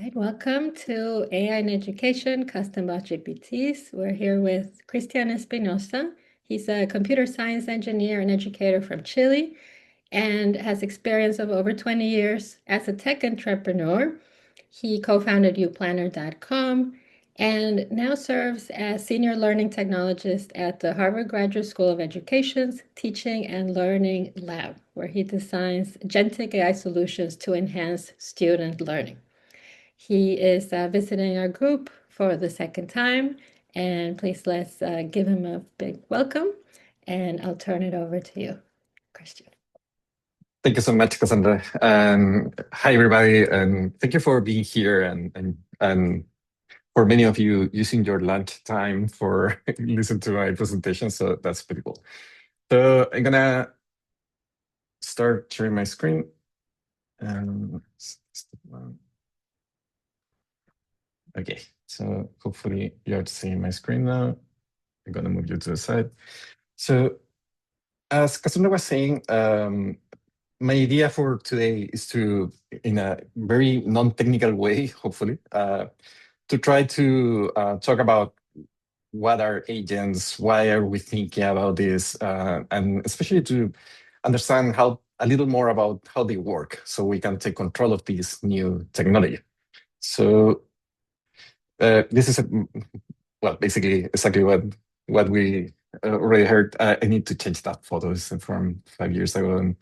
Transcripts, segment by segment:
right, welcome to AI in Education, Custom Bot GPTs. We're here with Cristián Espinoza. He's a computer science engineer and educator from Chile and has experience of over 20 years as a tech entrepreneur. He co-founded uplanner.com and now serves as senior learning technologist at the Harvard Graduate School of Education's Teaching and Learning Lab, where he designs agentic AI solutions to enhance student learning. He is visiting our group for the second time, and please let's give him a big welcome, and I'll turn it over to you, Cristián. Thank you so much, Casandra. Hi, everybody, and thank you for being here and for many of you using your lunch time for listen to my presentation. So that's pretty cool. So I'm gonna start sharing my screen. Okay, so hopefully you're seeing my screen now. I'm gonna move you to the side. So as Cassandra was saying, my idea for today is to, in a very non-technical way, hopefully, to try to talk about what are agents, why are we thinking about this, and especially to understand how a little more about how they work so we can take control of this new technology. So this is, basically exactly what we already heard. I need to change that photos from 5 years ago, and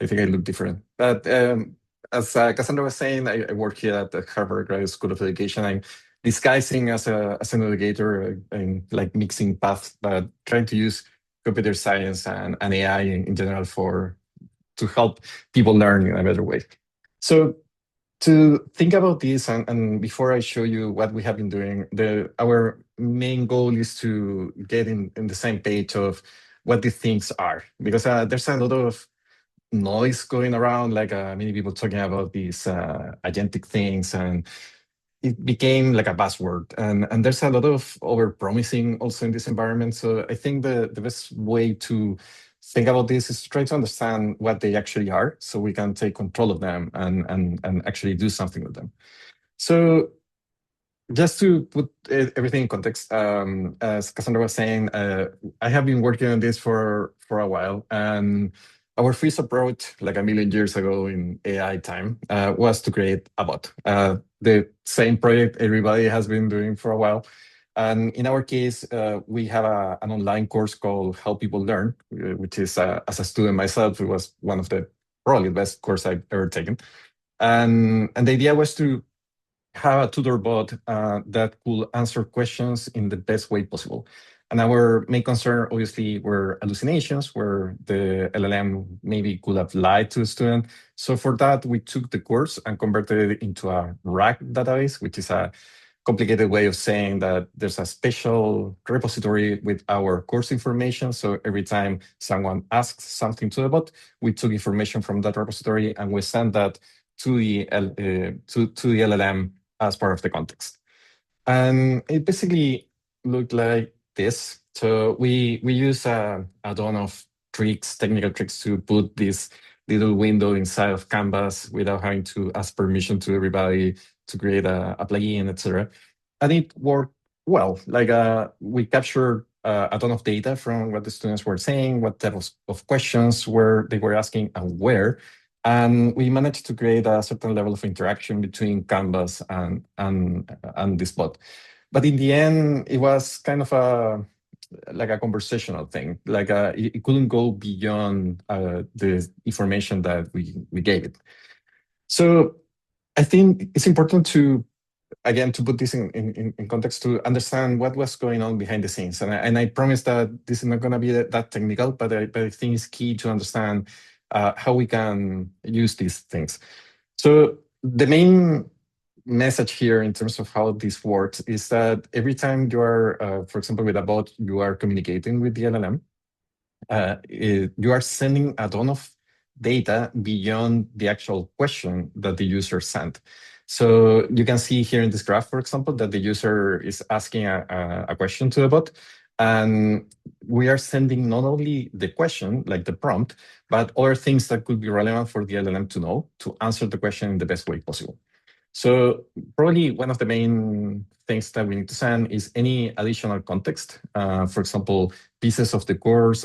I think I look different. But as Cassandra was saying, I work here at the Harvard Graduate School of Education. I'm disguising as an educator and like mixing paths, but trying to use computer science and AI in general to help people learn in a better way. So to think about this, and before I show you what we have been doing, our main goal is to get in the same page of what these things are, because there's a lot of noise going around, like many people talking about these agentic things, and it became like a buzzword. And there's a lot of over-promising also in this environment. So I think the best way to think about this is to try to understand what they actually are so we can take control of them and actually do something with them. So just to put everything in context, as Cassandra was saying, I have been working on this for a while, and our first approach, like a million years ago in AI time, was to create a bot. The same project everybody has been doing for a while. And in our case, we have an online course called How People Learn, which is, as a student myself, it was one of the probably the best course I've ever taken. And the idea was to have a tutor bot that could answer questions in the best way possible. And our main concern, obviously, were hallucinations, where the LLM maybe could have lied to a student. So for that, we took the course and converted it into a RAG database, which is a complicated way of saying that there's a special repository with our course information. So every time someone asks something to the bot, we took information from that repository and we send that to the LLM as part of the context. And it basically looked like this. So we use a ton of technical tricks to put this little window inside of Canvas without having to ask permission to everybody to create a plugin, etc. And it worked well. Like we captured a ton of data from what the students were saying, what type of questions they were asking, and where. And we managed to create a certain level of interaction between Canvas and this bot. But in the end, it was kind of like a conversational thing. Like it couldn't go beyond the information that we gave it. So I think it's important to, again, to put this in context, to understand what was going on behind the scenes. And I promise that this is not going to be that technical, but I think it's key to understand how we can use these things. So the main message here in terms of how this works is that every time you are, for example, with a bot, you are communicating with the LLM, you are sending a ton of data beyond the actual question that the user sent. So you can see here in this graph, for example, that the user is asking a question to the bot, and we are sending not only the question, like the prompt, but other things that could be relevant for the LLM to know to answer the question in the best way possible. So probably one of the main things that we need to send is any additional context. For example, pieces of the course,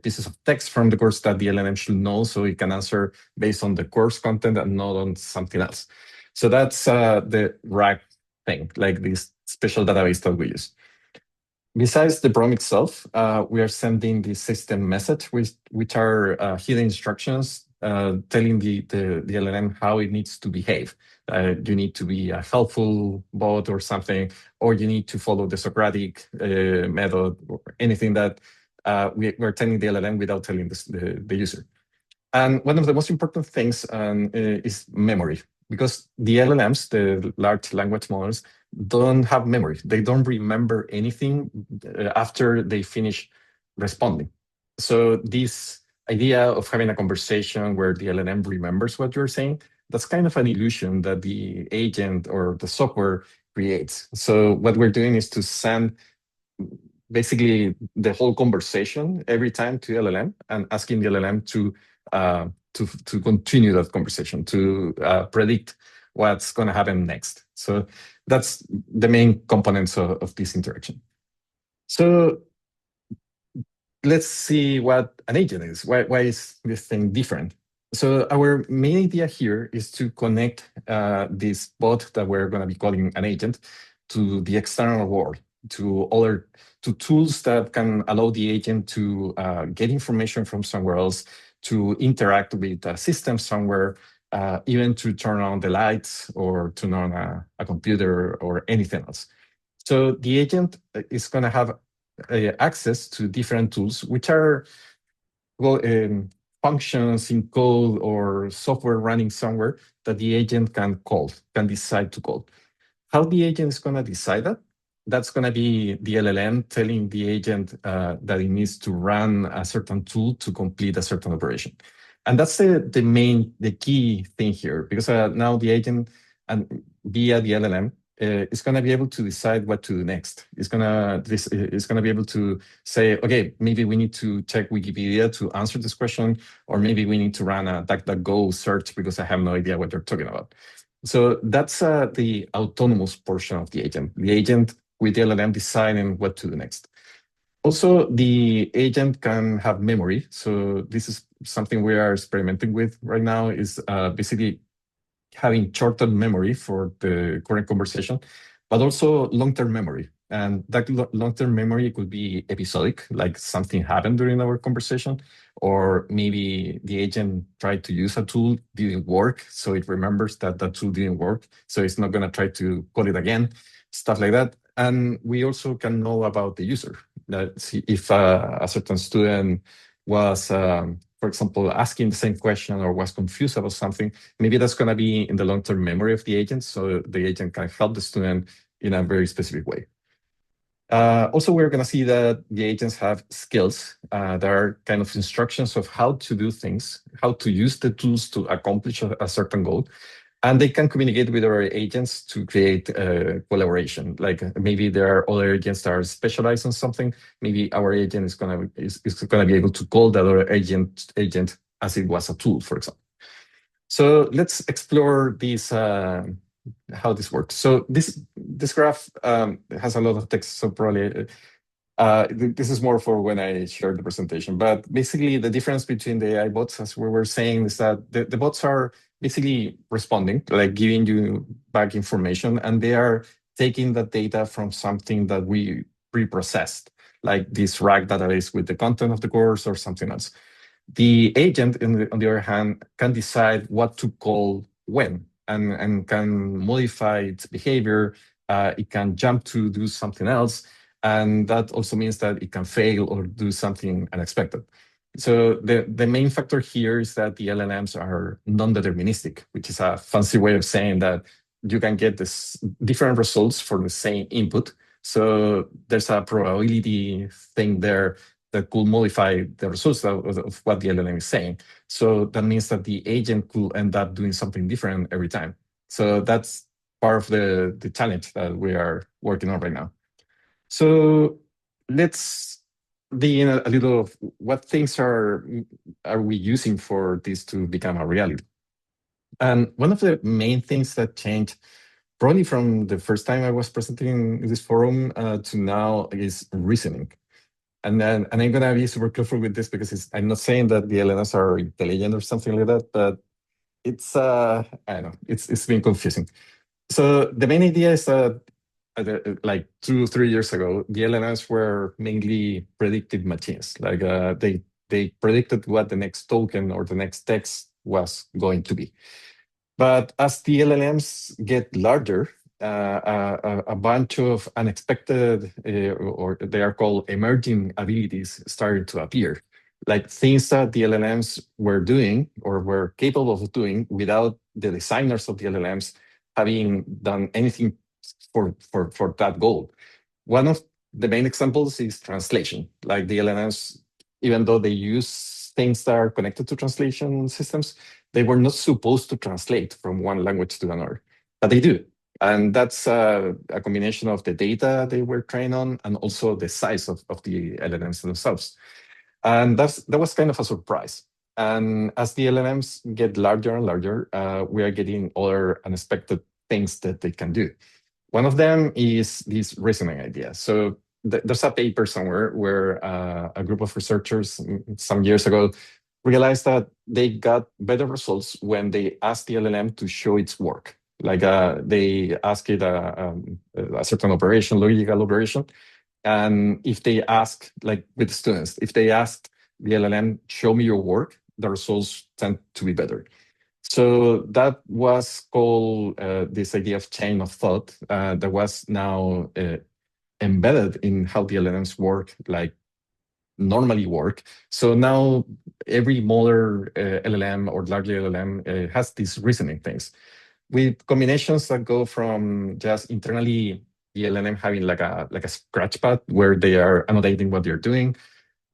pieces of text from the course that the LLM should know so it can answer based on the course content and not on something else. So that's the RAG thing, like this special database that we use. Besides the prompt itself, we are sending the system message, which are hidden instructions telling the LLM how it needs to behave. You need to be a helpful bot or something, or you need to follow the Socratic method, or anything that we're telling the LLM without telling the user. And one of the most important things is memory, because the LLMs, the large language models, don't have memory. They don't remember anything after they finish responding. So this idea of having a conversation where the LLM remembers what you're saying, that's kind of an illusion that the agent or the software creates. So what we're doing is to send basically the whole conversation every time to LLM and asking the LLM to continue that conversation, to predict what's going to happen next. So that's the main components of this interaction. So let's see what an agent is. Why is this thing different? So our main idea here is to connect this bot that we're going to be calling an agent to the external world, to tools that can allow the agent to get information from somewhere else, to interact with a system somewhere, even to turn on the lights or turn on a computer or anything else. So the agent is going to have access to different tools, which are well, functions in code or software running somewhere that the agent can decide to call. How the agent is going to decide that? That's going to be the LLM telling the agent that it needs to run a certain tool to complete a certain operation. And that's the key thing here, because now the agent and via the LLM is going to be able to decide what to do next. It's going to be able to say, okay, maybe we need to check Wikipedia to answer this question, or maybe we need to run a DuckDuckGo search because I have no idea what they're talking about. So that's the autonomous portion of the agent with the LLM deciding what to do next. Also, the agent can have memory. So this is something we are experimenting with right now, is basically having short-term memory for the current conversation, but also long-term memory. And that long-term memory could be episodic, like something happened during our conversation, or maybe the agent tried to use a tool, didn't work, so it remembers that that tool didn't work, so it's not going to try to call it again, stuff like that. And we also can know about the user. That if a certain student was, for example, asking the same question or was confused about something, maybe that's going to be in the long-term memory of the agent, so the agent can help the student in a very specific way. Also, we're going to see that the agents have skills. There are kind of instructions of how to do things, how to use the tools to accomplish a certain goal. And they can communicate with our agents to create collaboration. Like maybe there are other agents that are specialized on something. Maybe our agent is gonna be able to call that other agent as it was a tool, for example. So let's explore this how this works. So this graph has a lot of text, so probably this is more for when I share the presentation. But basically, the difference between the AI bots, as we were saying, is that the bots are basically responding, like giving you back information, and they are taking that data from something that we pre-processed, like this RAG database with the content of the course or something else. The agent, on the other hand, can decide what to call when, and can modify its behavior. It can jump to do something else. And that also means that it can fail or do something unexpected. So the main factor here is that the LLMs are non-deterministic, which is a fancy way of saying that you can get this different results for the same input. So there's a probability thing there that could modify the results of what the LLM is saying. So that means that the agent could end up doing something different every time. So that's part of the challenge that we are working on right now. So let's dig in a little of what things are we using for this to become a reality. And one of the main things that changed probably from the first time I was presenting in this forum to now is reasoning. And I'm gonna be super careful with this because I'm not saying that the LLMs are intelligent or something like that, but it's I don't know, it's been confusing. So the main idea is that like 2 or 3 years ago, the LLMs were mainly predictive machines. Like they predicted what the next token or the next text was going to be. But as the LLMs get larger, a bunch of unexpected, or they are called emerging abilities, started to appear. Like things that the LLMs were doing or were capable of doing without the designers of the LLMs having done anything for that goal. One of the main examples is translation. Like the LLMs, even though they use things that are connected to translation systems, they were not supposed to translate from one language to another, but they do. And that's a combination of the data they were trained on and also the size of the LLMs themselves. And that was kind of a surprise. And as the LLMs get larger and larger, we are getting other unexpected things that they can do. One of them is this reasoning idea. So there's a paper somewhere where a group of researchers some years ago realized that they got better results when they asked the LLM to show its work. Like they ask it a certain operation, logical operation, and if they ask, like with students, if they ask the LLM, show me your work, the results tend to be better. So that was called this idea of chain of thought that was now embedded in how the LLMs work, like normally work. So now every modern LLM or larger LLM has these reasoning things with combinations that go from just internally the LLM having like a scratch pad where they are annotating what they're doing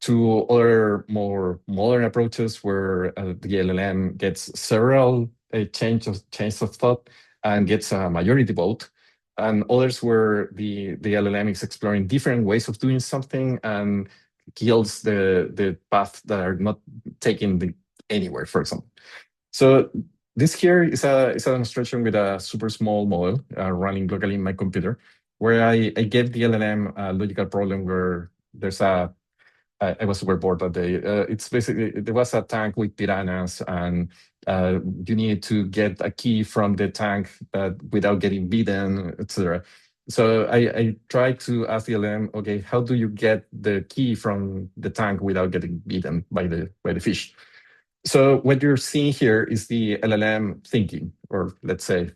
to other more modern approaches where the LLM gets several change of thought and gets a majority vote, and others where the LLM is exploring different ways of doing something and kills the path that are not taking anywhere, for example. So this here is a demonstration with a super small model running locally in my computer, where I gave the LLM a logical problem where there's I was super bored that day. It's basically, there was a tank with piranhas, and you need to get a key from the tank but without getting beaten, etc. So I tried to ask the LM, okay, how do you get the key from the tank without getting beaten by the fish? So what you're seeing here is the LLM thinking, or let's say,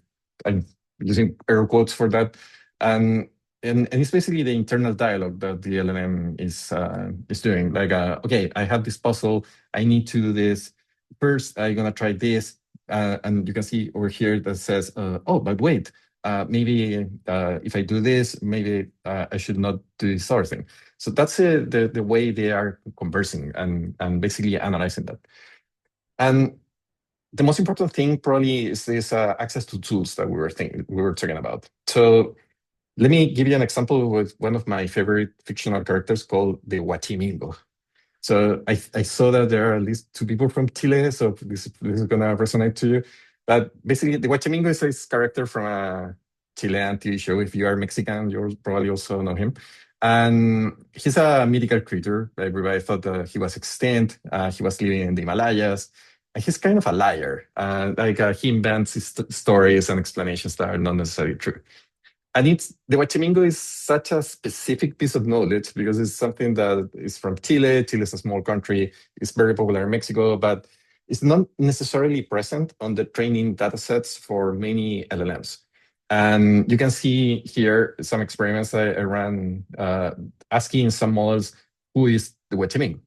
I'm using air quotes for that, and and it's basically the internal dialogue that the LLM is doing. Like, okay, I have this puzzle, I need to do this. First, I'm gonna try this, and you can see over here that says, oh, but wait, maybe if I do this, maybe I should not do this other thing. So that's the way they are conversing and basically analyzing that. And the most important thing probably is this access to tools that we were talking about. So let me give you an example with one of my favorite fictional characters called the Huachimingo. So I saw that there are at least two people from Chile, so this is gonna resonate to you. But basically, the Huachimingo is this character from a Chilean TV show. If you are Mexican, you probably also know him. And he's a mythical creature. Everybody thought that he was extinct. He was living in the Himalayas. And he's kind of a liar. He invents his stories and explanations that are not necessarily true. And it's the Huachimingo is such a specific piece of knowledge because it's something that is from Chile. Chile is a small country. It's very popular in Mexico, but it's not necessarily present on the training data sets for many LLMs. And you can see here some experiments I ran asking some models, who is the Huachimingo?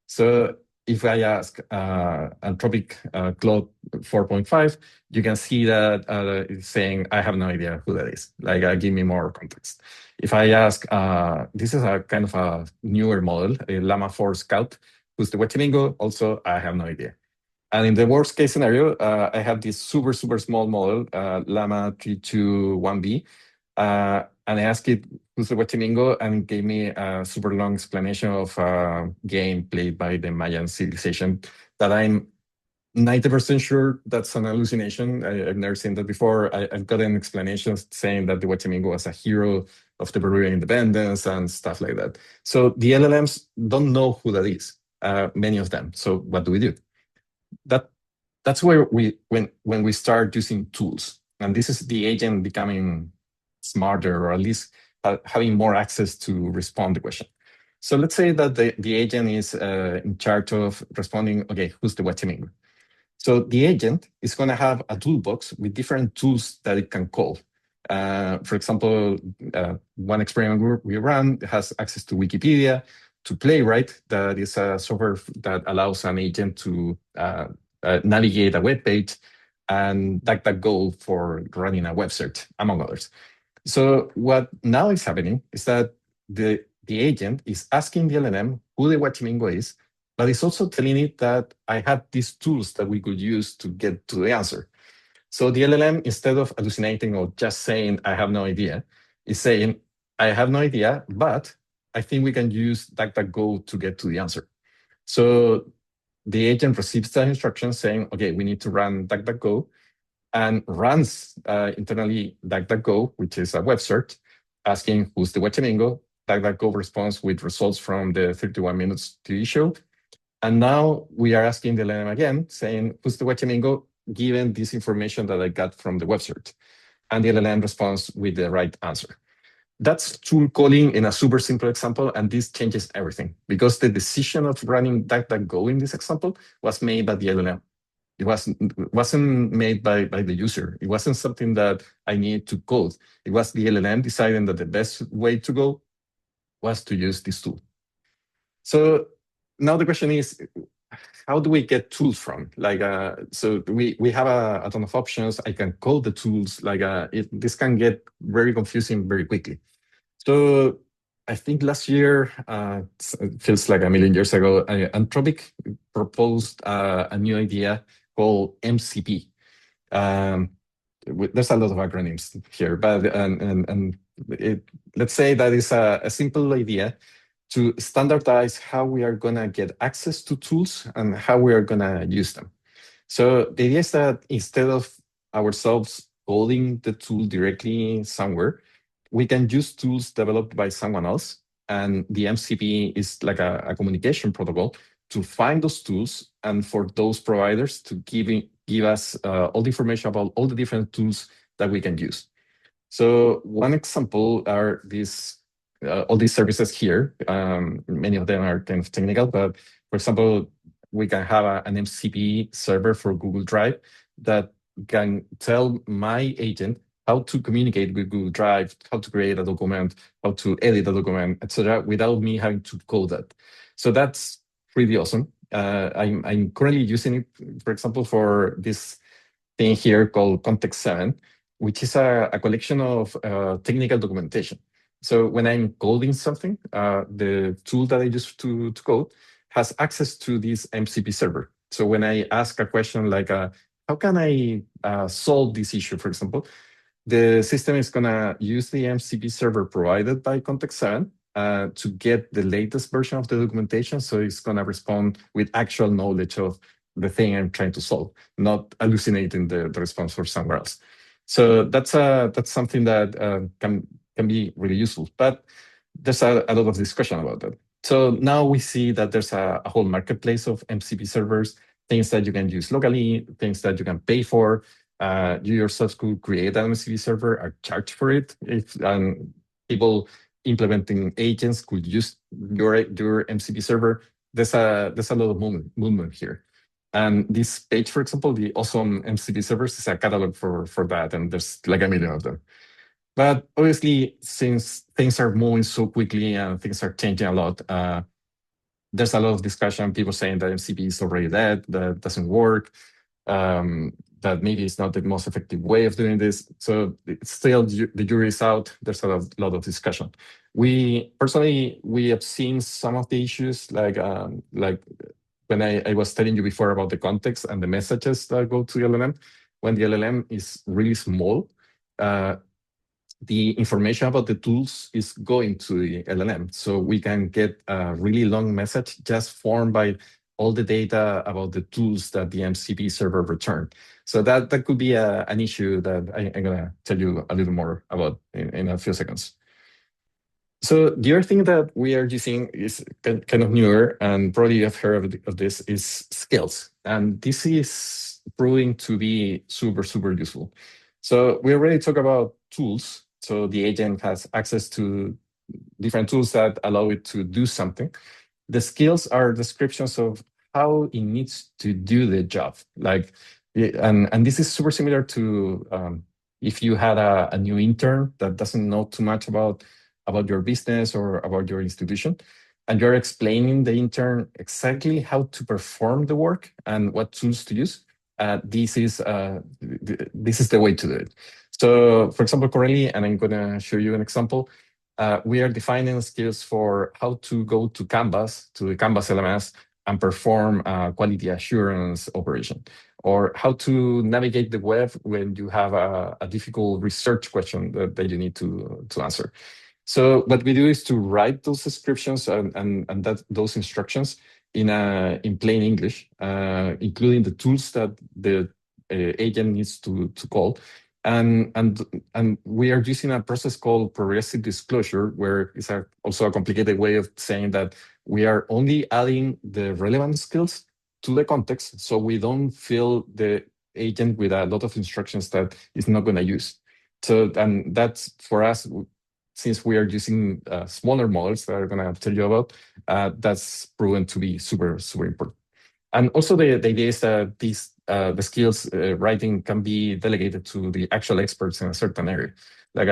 So if I ask Anthropic Claude 4.5, you can see that it's saying, I have no idea who that is. Like, give me more context. If I ask, this is a kind of a newer model, a Llama 4 Scout, who's the Huachimingo, also, I have no idea. And in the worst case scenario, I have this super, super small model, Llama 321B, and I asked it who's the Huachimingo, and it gave me a super long explanation of a game played by the Mayan civilization that I'm 90% sure that's an hallucination. I've never seen that before. I've gotten explanations saying that the Huachamingo was a hero of the Peruvian independence and stuff like that. So the LLMs don't know who that is, many of them. So what do we do? That's where when we start using tools, and this is the agent becoming smarter, or at least having more access to respond to the question. So let's say that the agent is in charge of responding, okay, who's the Huachamingo? So the agent is going to have a toolbox with different tools that it can call. For example, one experiment we run has access to Wikipedia, to Playwright, that is a software that allows an agent to navigate a web page, and DuckDuckGo for running a web search, among others. So what now is happening is that the agent is asking the LLM who the Huachamingo is, but it's also telling it that I have these tools that we could use to get to the answer. So the LLM, instead of hallucinating or just saying, I have no idea, is saying, I have no idea, but I think we can use DuckDuckGo to get to the answer. So the agent receives that instruction saying, okay, we need to run DuckDuckGo, and runs internally DuckDuckGo, which is a web search, asking who's the Huachamingo. DuckDuckGo responds with results from the 31 Minutes TV show. And now we are asking the LLM again, saying, who's the Huachamingo, given this information that I got from the web search. And the LLM responds with the right answer. That's tool calling in a super simple example, and this changes everything, because the decision of running DuckDuckGo in this example was made by the LLM. It wasn't made by the user. It wasn't something that I needed to code. It was the LLM deciding that the best way to go was to use this tool. So now the question is, how do we get tools from? So we have a ton of options. I can code the tools. This can get very confusing very quickly. So I think last year, it feels like a million years ago, Anthropic proposed a new idea called MCP. There's a lot of acronyms here, but let's say that is a simple idea to standardize how we are going to get access to tools and how we are going to use them. So the idea is that instead of ourselves coding the tool directly somewhere, we can use tools developed by someone else. And the MCP is like a communication protocol to find those tools, and for those providers to give us all the information about all the different tools that we can use. So one example are all these services here. Many of them are kind of technical, but for example, we can have an MCP server for Google Drive that can tell my agent how to communicate with Google Drive, how to create a document, how to edit a document, etc., without me having to code that. So that's pretty awesome. I'm currently using it, for example, for this thing here called Context 7, which is a collection of technical documentation. So when I'm coding something, the tool that I use to code has access to this MCP server. So when I ask a question like, how can I solve this issue, for example, the system is going to use the MCP server provided by Context 7 to get the latest version of the documentation. So it's going to respond with actual knowledge of the thing I'm trying to solve, not hallucinating the response for somewhere else. So that's something that can be really useful. But there's a lot of discussion about that. So now we see that there's a whole marketplace of MCP servers, things that you can use locally, things that you can pay for. You yourself could create an MCP server or charge for it. If people implementing agents could use your MCP server, there's a lot of movement here. And this page, for example, the awesome MCP servers, is a catalog for that, and there's like a million of them. But obviously, since things are moving so quickly and things are changing a lot, there's a lot of discussion, people saying that MCP is already dead, that doesn't work, that maybe it's not the most effective way of doing this. So still, the jury is out. There's a lot of discussion. We have seen some of the issues, like when I was telling you before about the context and the messages that go to the LLM. When the LLM is really small, the information about the tools is going to the LLM. So we can get a really long message just formed by all the data about the tools that the MCP server returned. So that could be an issue that I'm gonna tell you a little more about in a few seconds. So the other thing that we are using is kind of newer, and probably you've heard of this, is skills. And this is proving to be super, super useful. So we already talked about tools. So the agent has access to different tools that allow it to do something. The skills are descriptions of how it needs to do the job. Like, and this is super similar to if you had a new intern that doesn't know too much about your business or about your institution, and you're explaining the intern exactly how to perform the work and what tools to use. This is the way to do it. So, for example, currently, and I'm going to show you an example. We are defining skills for how to go to Canvas, to the Canvas LMS, and perform a quality assurance operation, or how to navigate the web when you have a difficult research question that you need to answer. So what we do is to write those descriptions and those instructions in plain English, including the tools that the agent needs to call. And we are using a process called progressive disclosure, where it's also a complicated way of saying that we are only adding the relevant skills to the context, so we don't fill the agent with a lot of instructions that it's not going to use. So, and that's for us, since we are using smaller models that I'm going to tell you about, that's proven to be super, super important. And also the idea is that the skills writing can be delegated to the actual experts in a certain area. Like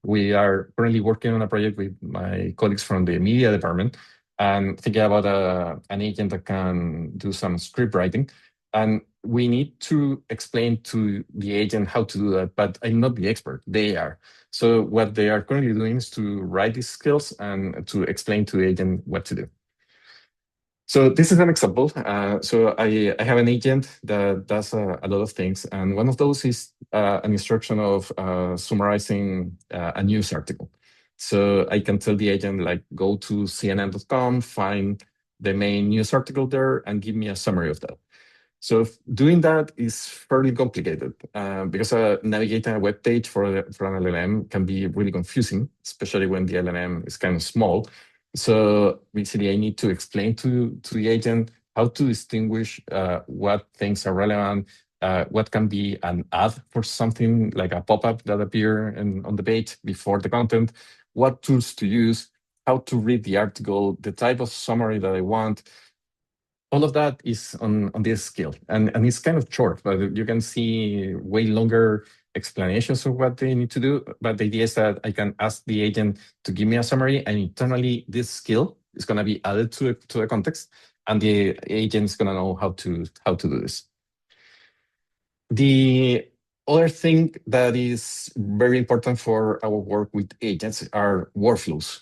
we are currently working on a project with my colleagues from the media department and thinking about an agent that can do some script writing. And we need to explain to the agent how to do that, but I'm not the expert, they are. So what they are currently doing is to write these skills and to explain to the agent what to do. So this is an example. So I have an agent that does a lot of things. And one of those is an instruction of summarizing a news article. So I can tell the agent, like, go to cnn.com, find the main news article there, and give me a summary of that. So doing that is fairly complicated because navigating a web page for an LLM can be really confusing, especially when the LLM is kind of small. So basically, I need to explain to the agent how to distinguish what things are relevant, what can be an ad for something like a pop-up that appear on the page before the content, what tools to use, how to read the article, the type of summary that I want. All of that is on this skill, and it's kind of short, but you can see way longer explanations of what they need to do. But the idea is that I can ask the agent to give me a summary, and internally this skill is going to be added to the context, and the agent is going to know how to do this. The other thing that is very important for our work with agents are workflows.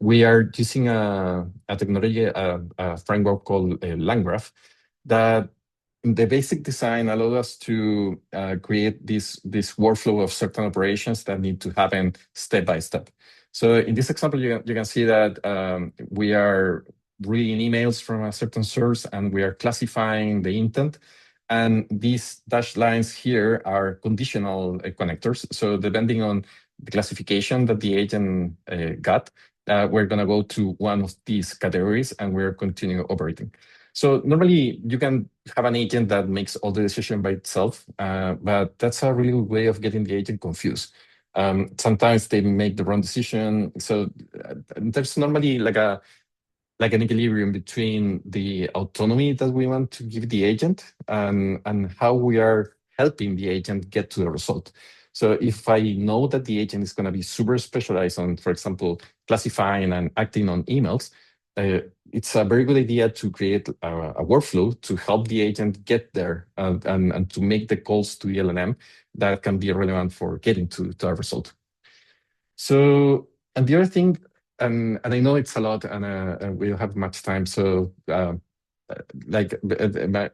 We are using a technology, a framework called LangGraph, that the basic design allows us to create this workflow of certain operations that need to happen step by step. So in this example, you can see that we are reading emails from a certain source, and we are classifying the intent. And these dashed lines here are conditional connectors. So depending on the classification that the agent got, we're going to go to one of these categories, and we're continuing operating. So normally you can have an agent that makes all the decision by itself, but that's a really good way of getting the agent confused. Sometimes they make the wrong decision. So there's normally like an equilibrium between the autonomy that we want to give the agent and how we are helping the agent get to the result. So if I know that the agent is going to be super specialized on, for example, classifying and acting on emails, it's a very good idea to create a workflow to help the agent get there and to make the calls to the LLM that can be relevant for getting to our result. So, and the other thing, and I know it's a lot, and we don't have much time. So, my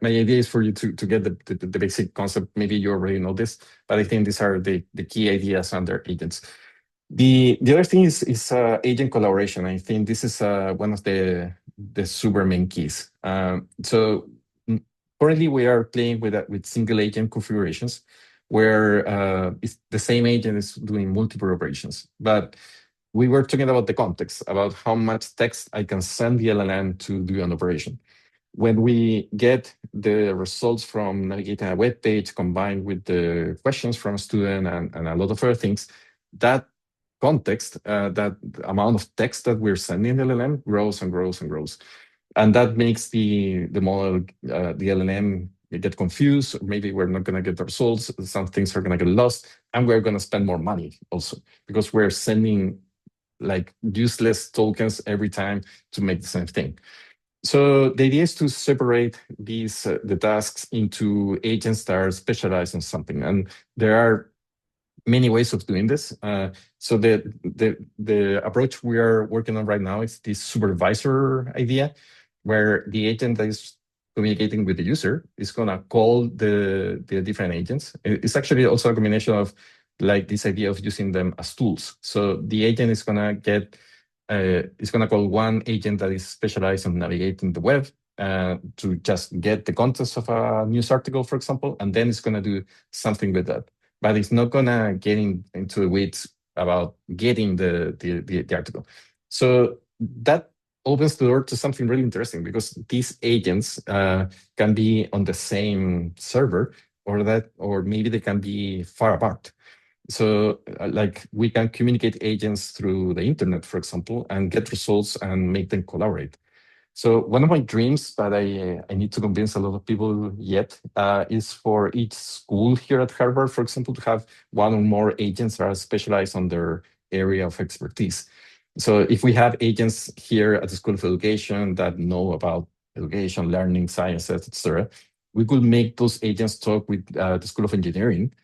idea is for you to get the basic concept. Maybe you already know this, but I think these are the key ideas under agents. The other thing is agent collaboration. I think this is one of the super main keys. Currently we are playing with single agent configurations where it's the same agent is doing multiple operations. But we were talking about the context, about how much text I can send the LLM to do an operation. When we get the results from navigating a web page combined with the questions from a student and a lot of other things, that context, that amount of text that we're sending the LLM grows and grows and grows. And that makes the model, the LLM get confused. Or maybe we're not going to get the results. Some things are going to get lost. And we're going to spend more money also because we're sending like useless tokens every time to make the same thing. So the idea is to separate these the tasks into agents that are specialized on something, and there are many ways of doing this. So the approach we are working on right now is this supervisor idea, where the agent that is communicating with the user is gonna call the different agents. It's actually also a combination of like this idea of using them as tools. So the agent is gonna get it's going to call one agent that is specialized in navigating the web to just get the contents of a news article, for example, and then it's going to do something with that. But it's not going to get into the weeds about getting the article. So that opens the door to something really interesting because these agents can be on the same server or maybe they can be far apart. So like we can communicate agents through the internet, for example, and get results and make them collaborate. So one of my dreams, but I need to convince a lot of people yet, is for each school here at Harvard, for example, to have one or more agents that are specialized on their area of expertise. So if we have agents here at the School of Education that know about education, learning, sciences, etc., we could make those agents talk with the School of Engineering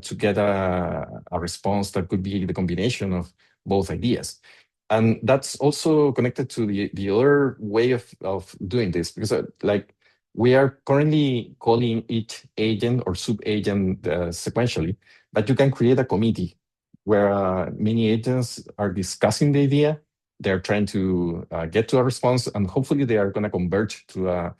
to get a response that could be the combination of both ideas. And that's also connected to the other way of doing this, because like we are currently calling each agent or sub-agent sequentially, but you can create a committee where many agents are discussing the idea, they're trying to get to a response, and hopefully they are going to converge to a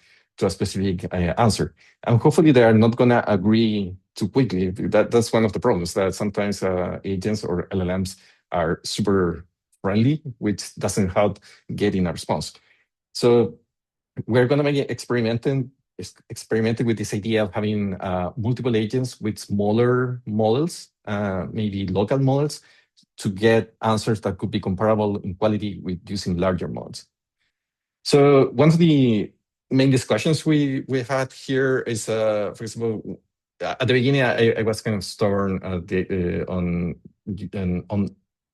specific answer. And hopefully they are not going to agree too quickly. That's one of the problems, that sometimes agents or LLMs are super friendly, which doesn't help getting a response. So we're going to be experimenting with this idea of having multiple agents with smaller models, maybe local models, to get answers that could be comparable in quality with using larger models. So one of the main discussions we've had here is, for example, at the beginning, I was kind of stubborn on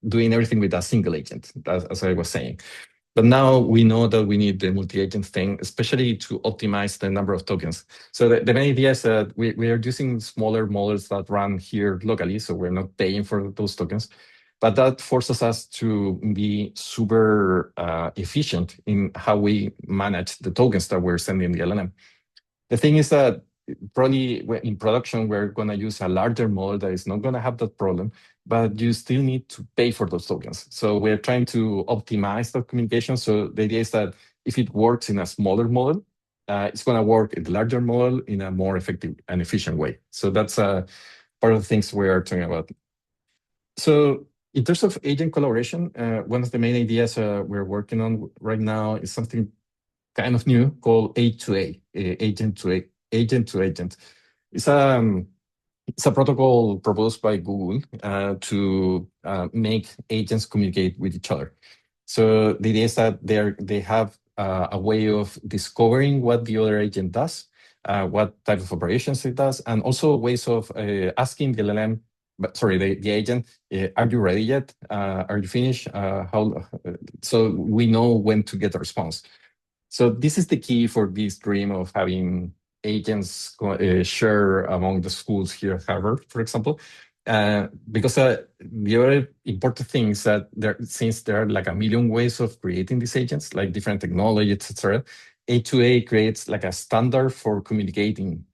doing everything with a single agent, as I was saying. But now we know that we need the multi-agent thing, especially to optimize the number of tokens. So the main idea is that we are using smaller models that run here locally, so we're not paying for those tokens. But that forces us to be super efficient in how we manage the tokens that we're sending the LLM. The thing is that probably in production, we're going to use a larger model that is not going to have that problem, but you still need to pay for those tokens. So we're trying to optimize that communication. So the idea is that if it works in a smaller model, it's going to work in the larger model in a more effective and efficient way. So that's part of the things we are talking about. So in terms of agent collaboration, one of the main ideas we're working on right now is something kind of new called A2A, agent to agent. It's a protocol proposed by Google to make agents communicate with each other. So the idea is that they have a way of discovering what the other agent does, what type of operations it does, and also ways of asking the LLM, the agent, are you ready yet? Are you finished? So we know when to get a response. So this is the key for this dream of having agents share among the schools here at Harvard, for example. Because the other important thing is that since there are like a million ways of creating these agents, like different technologies, etc., A2A creates like a standard for communicating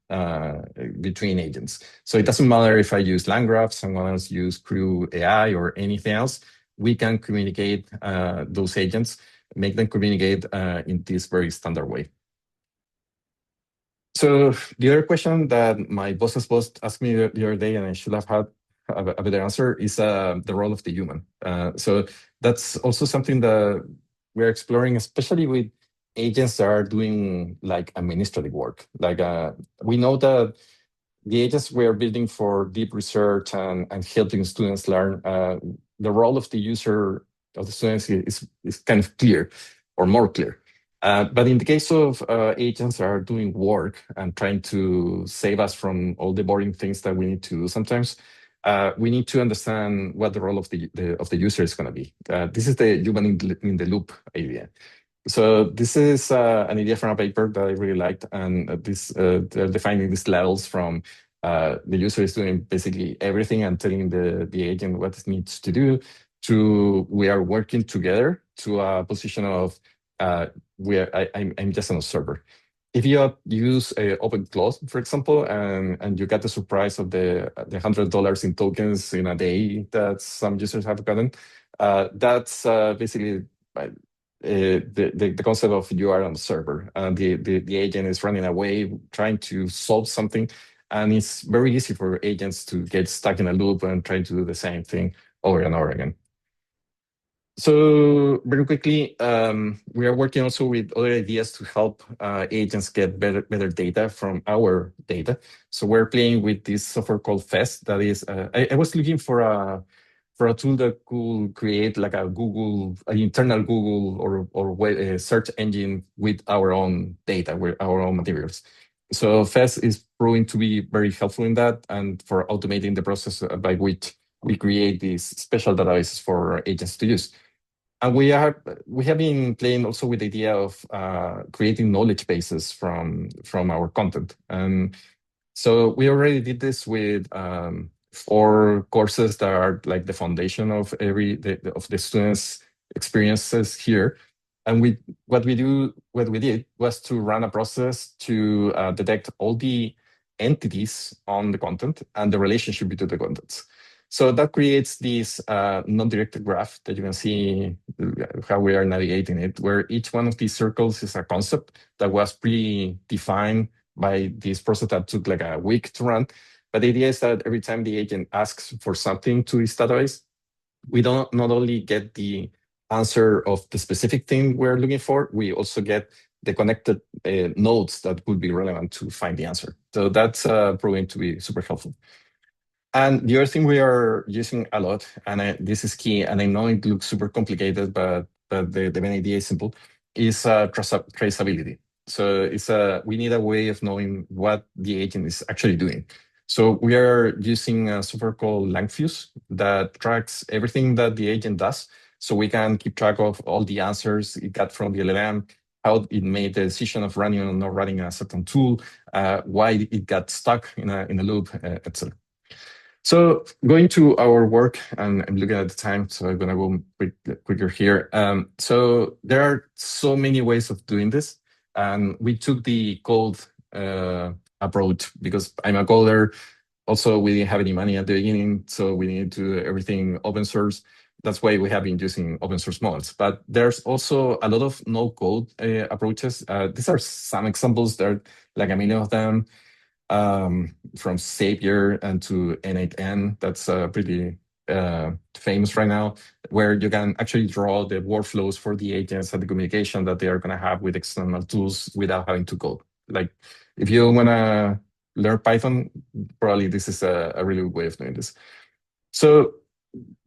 between agents. So it doesn't matter if I use LangGraph, someone else use Crew AI or anything else. We can communicate those agents, make them communicate in this very standard way. So the other question that my boss's boss asked me the other day, and I should have had a better answer, is the role of the human. So that's also something that we're exploring, especially with agents that are doing like administrative work. Like we know that the agents we are building for deep research and helping students learn, the role of the user, of the students is kind of clear or more clear. But in the case of agents that are doing work and trying to save us from all the boring things that we need to do sometimes, we need to understand what the role of the user is going to be. This is the human in the loop idea. So this is an idea from a paper that I really liked, and they're defining these levels from the user is doing basically everything and telling the agent what it needs to do, to we are working together, to a position of I'm just an observer. If you use OpenCloud, for example, and you get the surprise of the $100 in tokens in a day that some users have gotten, that's basically the concept of you are on the server and the agent is running away trying to solve something, and it's very easy for agents to get stuck in a loop and try to do the same thing over and over again. So very quickly, we are working also with other ideas to help agents get better data from our data. So we're playing with this software called Fez. That is, I was looking for a tool that could create like an internal Google or web, search engine with our own data, with our own materials. So Fez is proving to be very helpful in that, and for automating the process by which we create these special databases for agents to use. And we have been playing also with the idea of creating knowledge bases from our content. And so we already did this with 4 courses that are like the foundation of of the students' experiences here. And what we did was to run a process to detect all the entities on the content and the relationship between the contents. So that creates this non-directed graph that you can see how we are navigating it, where each one of these circles is a concept that was predefined by this process that took like a week to run. But the idea is that every time the agent asks for something to this database, we don't not only get the answer of the specific thing we're looking for, we also get the connected nodes that would be relevant to find the answer. So that's proving to be super helpful. And the other thing we are using a lot, and this is key, and I know it looks super complicated, but the main idea is simple, is traceability. So we need a way of knowing what the agent is actually doing. So we are using a software called Langfuse that tracks everything that the agent does. So we can keep track of all the answers it got from the LLM, how it made the decision of running or not running a certain tool, why it got stuck in a loop, etc. So going to our work, and I'm looking at the time, so I'm gonna go quicker here. So there are so many ways of doing this, and we took the code approach because I'm a coder. Also, we didn't have any money at the beginning, so we needed to do everything open source. That's why we have been using open source models. But there's also a lot of no code approaches. These are some examples. There are like a million of them. From Zapier and to N8N, that's pretty famous right now, where you can actually draw the workflows for the agents and the communication that they are going to have with external tools without having to code. Like if you want to learn Python, probably this is a really good way of doing this. So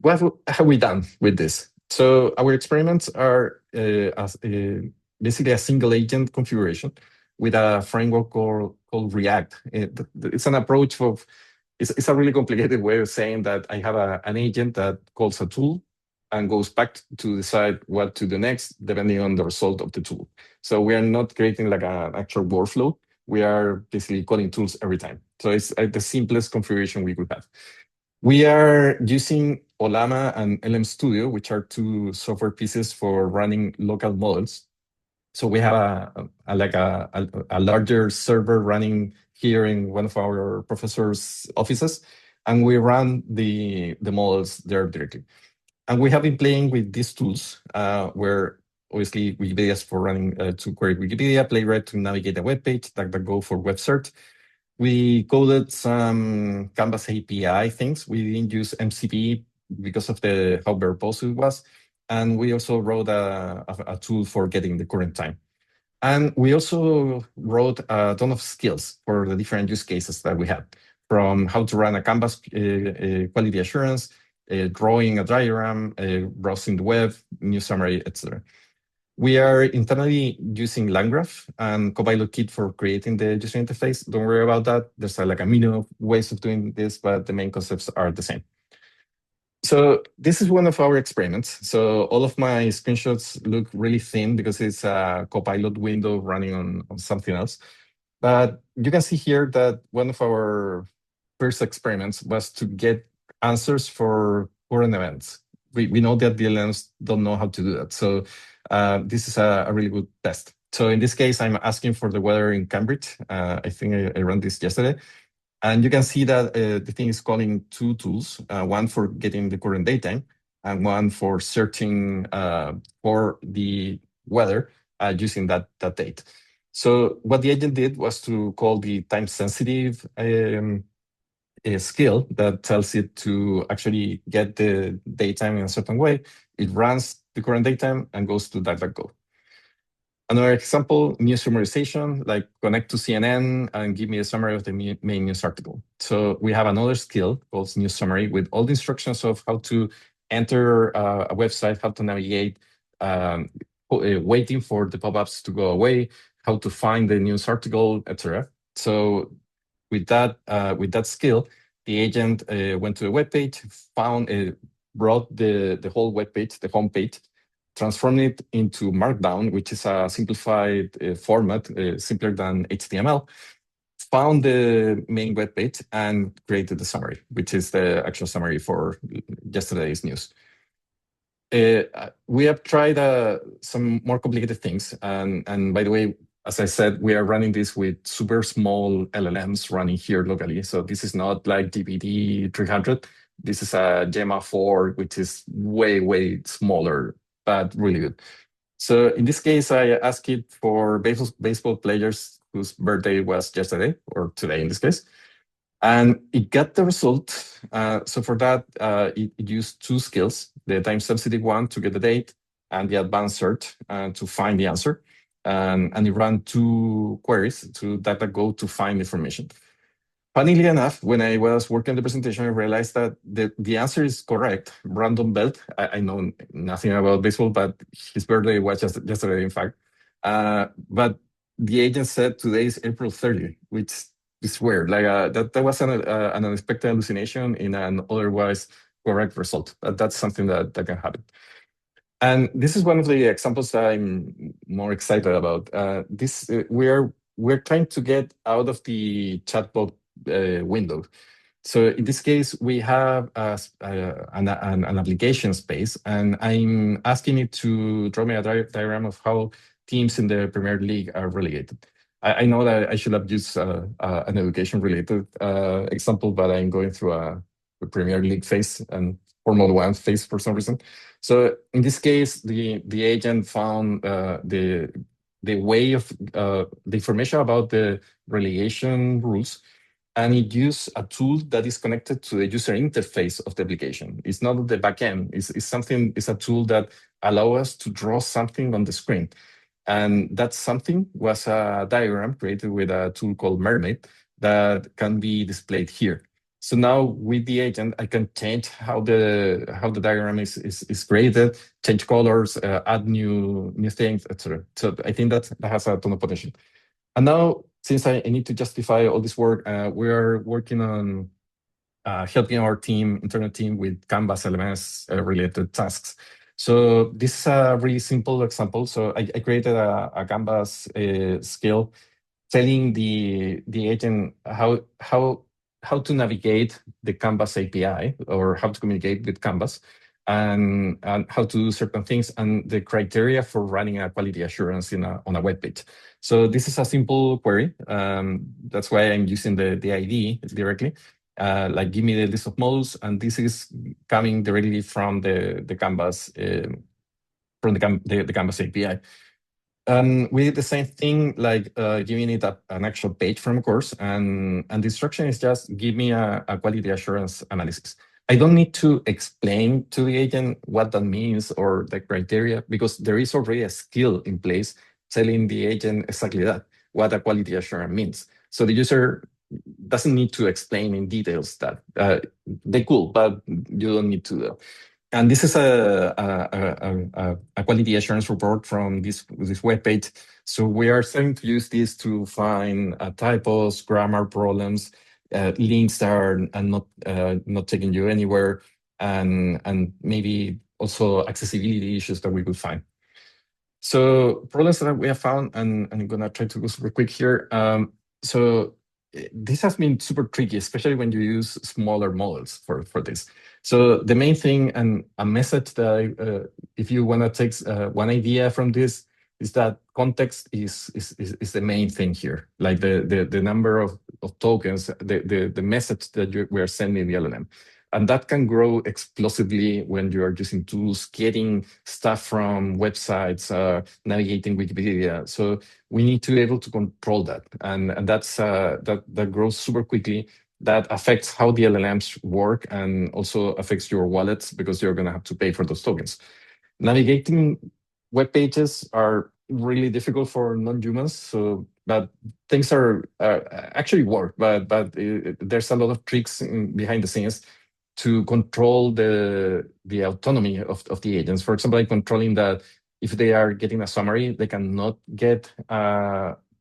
what have we done with this? So our experiments are basically a single agent configuration with a framework called React. It's an approach of, it's a really complicated way of saying that I have an agent that calls a tool and goes back to decide what to do next, depending on the result of the tool. So we are not creating like an actual workflow. We are basically calling tools every time. So it's the simplest configuration we could have. We are using Olama and LM Studio, which are 2 software pieces for running local models. So we have a larger server running here in one of our professors' offices, and we run the models there directly. And we have been playing with these tools where obviously Wikipedia is for running to query Wikipedia, Playwright to navigate a web page, DuckDuckGo for web search. We coded some Canvas API things. We didn't use MCP because of how verbose it was. And we also wrote a tool for getting the current time. And we also wrote a ton of skills for the different use cases that we had, from how to run a Canvas quality assurance, drawing a diagram, browsing the web, new summary, etc. We are internally using LangGraph and Copilot Kit for creating the user interface. Don't worry about that. There's like a million of ways of doing this, but the main concepts are the same. So this is one of our experiments. So all of my screenshots look really thin because it's a Copilot window running on something else. But you can see here that one of our first experiments was to get answers for current events. We know that the LLMs don't know how to do that. So this is a really good test. So in this case, I'm asking for the weather in Cambridge. I think I ran this yesterday. And you can see that the thing is calling two tools, one for getting the current daytime and one for searching for the weather using that date. So what the agent did was to call the time-sensitive skill that tells it to actually get the daytime in a certain way. It runs the current daytime and goes to DuckDuckGo. Another example, news summarization, like connect to CNN and give me a summary of the main news article. So we have another skill called news summary with all the instructions of how to enter a website, how to navigate, waiting for the pop-ups to go away, how to find the news article, etc. So with that skill, the agent went to the web page, brought the whole web page, the home page, transformed it into Markdown, which is a simplified format, simpler than HTML, found the main web page and created the summary, which is the actual summary for yesterday's news. We have tried some more complicated things. And by the way, as I said, we are running this with super small LLMs running here locally. So this is not like GPT 300. This is a Gemma 4, which is way, way smaller, but really good. So in this case, I asked it for baseball players whose birthday was yesterday, or today in this case. And it got the result. So for that, it used two skills, the time-sensitive one to get the date and the advanced search to find the answer. And it ran two queries to DuckDuckGo to find information. Funnily enough, when I was working on the presentation, I realized that the answer is correct. Brandon Belt, I know nothing about baseball, but his birthday was yesterday, in fact. But the agent said today is April 30th, which is weird. Like that was an unexpected hallucination in an otherwise correct result. That's something that can happen. And this is one of the examples that I'm more excited about. We're trying to get out of the chatbot window. So in this case, we have an application space, and I'm asking it to draw me a diagram of how teams in the Premier League are relegated. I know that I should have used an education-related example, but I'm going through a Premier League phase and Formula One phase for some reason. So in this case, the agent found the way of the information about the relegation rules, and it used a tool that is connected to the user interface of the application. It's not the backend. It's a tool that allows us to draw something on the screen. And that something was a diagram created with a tool called Mermaid that can be displayed here. So now with the agent, I can change how the diagram is created, change colors, add new things, etc. So I think that has a ton of potential. And now, since I need to justify all this work, we are working on helping our internal team with Canvas LMS related tasks. So this is a really simple example. So I created a Canvas skill telling the agent how to navigate the Canvas API or how to communicate with Canvas. and how to do certain things, and the criteria for running a quality assurance on a web page. So this is a simple query. That's why I'm using the ID directly. Like, give me the list of models, and this is coming directly from the Canvas the Canvas API. We did the same thing, like giving it an actual page from a course, and the instruction is just give me a quality assurance analysis. I don't need to explain to the agent what that means or the criteria, because there is already a skill in place telling the agent exactly that, what a quality assurance means. So the user doesn't need to explain in details that. They could, but you don't need to. And this is a quality assurance report from this web page. So we are starting to use this to find typos, grammar problems, links that are not taking you anywhere, and maybe also accessibility issues that we could find. So problems that we have found, and I'm gonna try to go super quick here. So this has been super tricky, especially when you use smaller models for this. So the main thing, and a message that if you want to take one idea from this, is that context is the main thing here. Like the number of tokens, the message that we are sending the LLM. And that can grow explosively when you are using tools, getting stuff from websites, navigating Wikipedia. So we need to be able to control that, and that's that grows super quickly. That affects how the LLMs work, and also affects your wallets, because you're going to have to pay for those tokens. Navigating web pages are really difficult for non-humans. So, but things are actually work, but there's a lot of tricks behind the scenes to control the autonomy of the agents. For example, like controlling that if they are getting a summary, they cannot get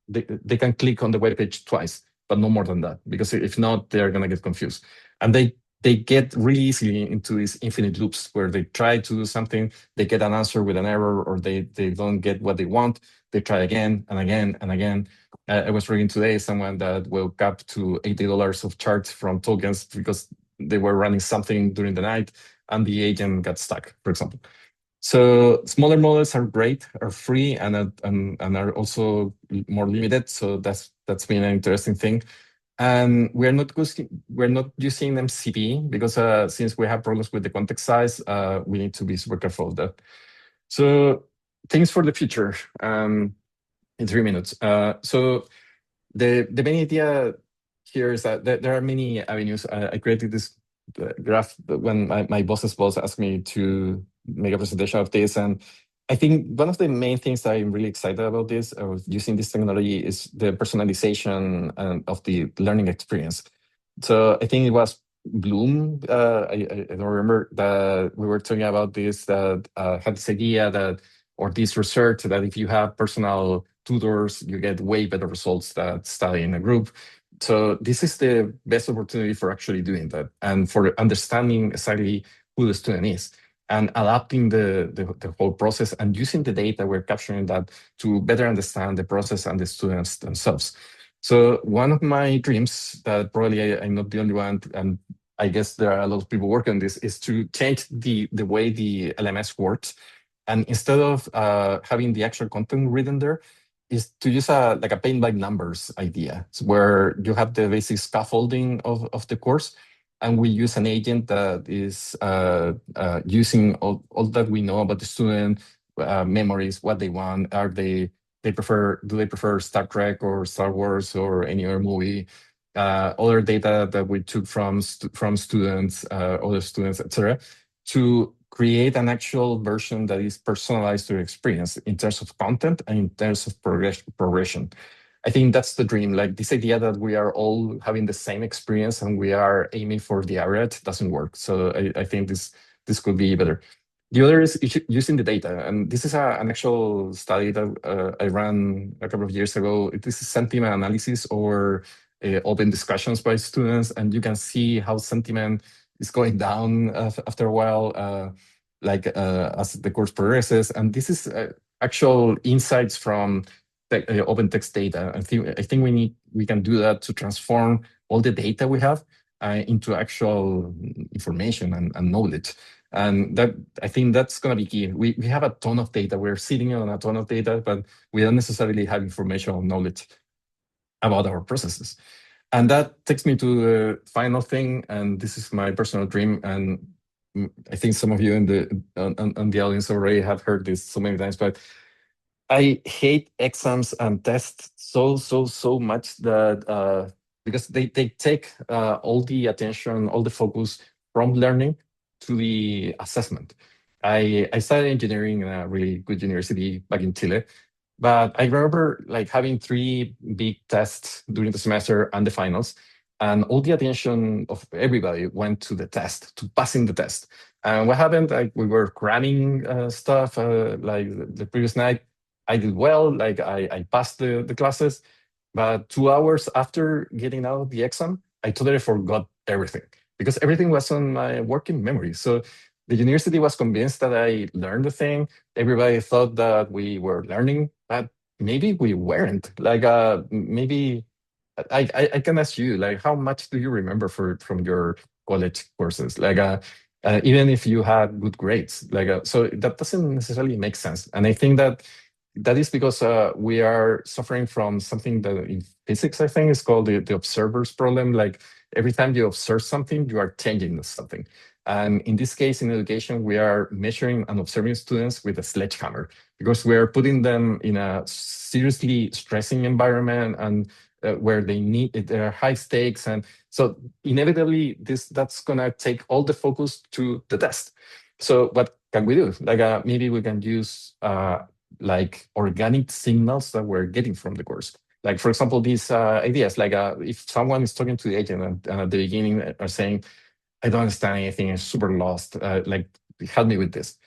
they can click on the web page twice, but no more than that, because if not, they're gonna get confused. And they get really easily into these infinite loops where they try to do something, they get an answer with an error, or they don't get what they want, they try again and again and again. I was reading today someone that woke up to $80 of charge from tokens because they were running something during the night and the agent got stuck, for example. So smaller models are great, are free, and are also more limited. So that's been an interesting thing. And we're not using MCP because since we have problems with the context size, we need to be super careful of that. So things for the future in 3 minutes. So the main idea here is that there are many avenues. I created this graph when my boss's boss asked me to make a presentation of this, and I think one of the main things that I'm really excited about this, of using this technology, is the personalization of the learning experience. So I think it was Bloom, I don't remember, that we were talking about this, that had this idea that, or this research, that if you have personal tutors, you get way better results than studying in a group. So this is the best opportunity for actually doing that, and for understanding exactly who the student is, and adapting the whole process, and using the data we're capturing that to better understand the process and the students themselves. So one of my dreams, that probably I'm not the only one, and I guess there are a lot of people working on this, is to change the way the LMS works. And instead of having the actual content written there, is to use like a paint by numbers idea, where you have the basic scaffolding of the course, and we use an agent that is using all that we know about the student, memories, what they want, do they prefer Star Trek or Star Wars or any other movie, other data that we took from students, other students, etc., to create an actual version that is personalized to your experience in terms of content and in terms of progression. I think that's the dream. Like, this idea that we are all having the same experience and we are aiming for the average doesn't work. So I think this could be better. The other is using the data, and this is an actual study that I ran a couple of years ago. This is sentiment analysis, or open discussions by students, and you can see how sentiment is going down after a while, as the course progresses. And this is actual insights from open text data. I think we can do that to transform all the data we have into actual information and knowledge. And that, I think that's going to be key. We have a ton of data. We're sitting on a ton of data, but we don't necessarily have information or knowledge about our processes. And that takes me to the final thing, and this is my personal dream. And I think some of you in on the audience already have heard this so many times, but I hate exams and tests so much that because they take all the attention, all the focus from learning to the assessment. I studied engineering in a really good university back in Chile, but I remember like having three big tests during the semester and the finals, and all the attention of everybody went to the test, to passing the test. And what happened? Like we were cramming stuff like the previous night. I did well, like I passed the classes, but 2 hours after getting out of the exam, I totally forgot everything because everything was on my working memory. So the university was convinced that I learned the thing. Everybody thought that we were learning, but maybe we weren't. Like maybe I can ask you, like, how much do you remember from your college courses? Like even if you had good grades, like so that doesn't necessarily make sense. And I think that that is because we are suffering from something that in physics, I think, is called the observer's problem. Like every time you observe something, you are changing something. And in this case, in education, we are measuring and observing students with a sledgehammer because we are putting them in a seriously stressing environment and where they need there are high stakes. And so inevitably, that's gonna take all the focus to the test. So what can we do? Like maybe we can use like organic signals that we're getting from the course. Like, for example, these ideas, like if someone is talking to the agent and at the beginning are saying, I don't understand anything, I'm super lost, like, help me with this.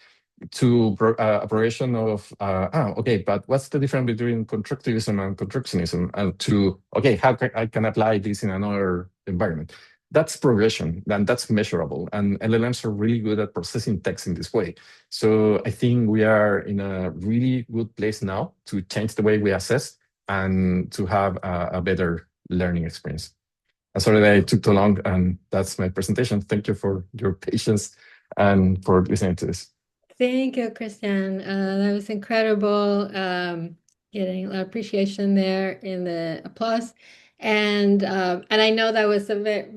To a progression of, okay, but what's the difference between constructivism and constructionism? And to, okay, how I can apply this in another environment? That's progression, and that's measurable. And LLMs are really good at processing text in this way. So I think we are in a really good place now to change the way we assess and to have a better learning experience. I'm sorry that I took too long, and that's my presentation. Thank you for your patience and for listening to this. Thank you, Christian. That was incredible. Getting a lot of appreciation there in the applause, and I know that was a bit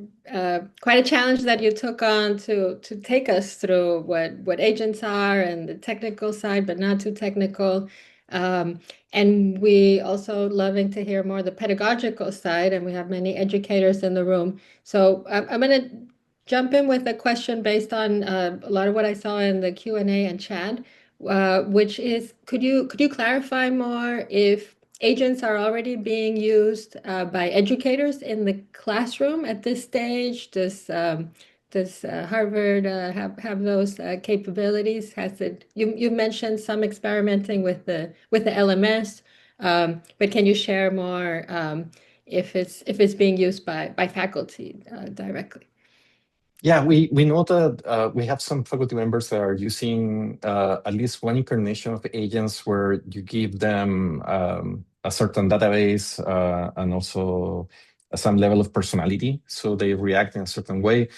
quite a challenge that you took on to take us through what agents are and the technical side, but not too technical. Um, and we also loving to hear more the pedagogical side, and we have many educators in the room. So I'm going to jump in with a question based on a lot of what I saw in the Q&A and chat, which is, could you clarify more if agents are already being used by educators in the classroom at this stage? Does Harvard have those capabilities? Has it? You mentioned some experimenting with the LMS, but can you share more if it's being used by faculty directly? Yeah, we know that we have some faculty members that are using at least one incarnation of agents where you give them a certain database and also some level of personality, so they react in a certain way.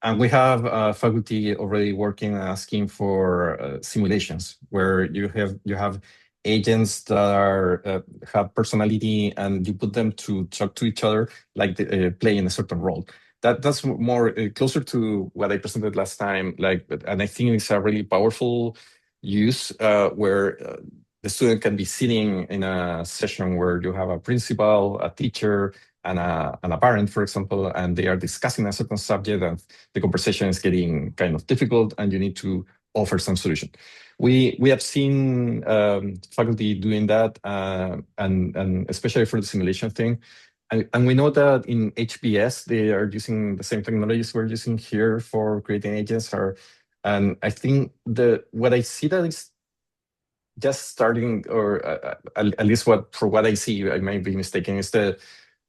And we have faculty already working and asking for simulations where you have agents that are have personality, and you put them to talk to each other like they, play in a certain role. That's more closer to what I presented last time. Like, and I think it's a really powerful use where the student can be sitting in a session where you have a principal, a teacher, and a parent, for example, and they are discussing a certain subject, and the conversation is getting kind of difficult, and you need to offer some solution. We have seen faculty doing that, and especially for the simulation thing. And we know that in HBS, they are using the same technologies we're using here for creating agents. And I think what I see that is just starting, or at least for what I see, I might be mistaken, is the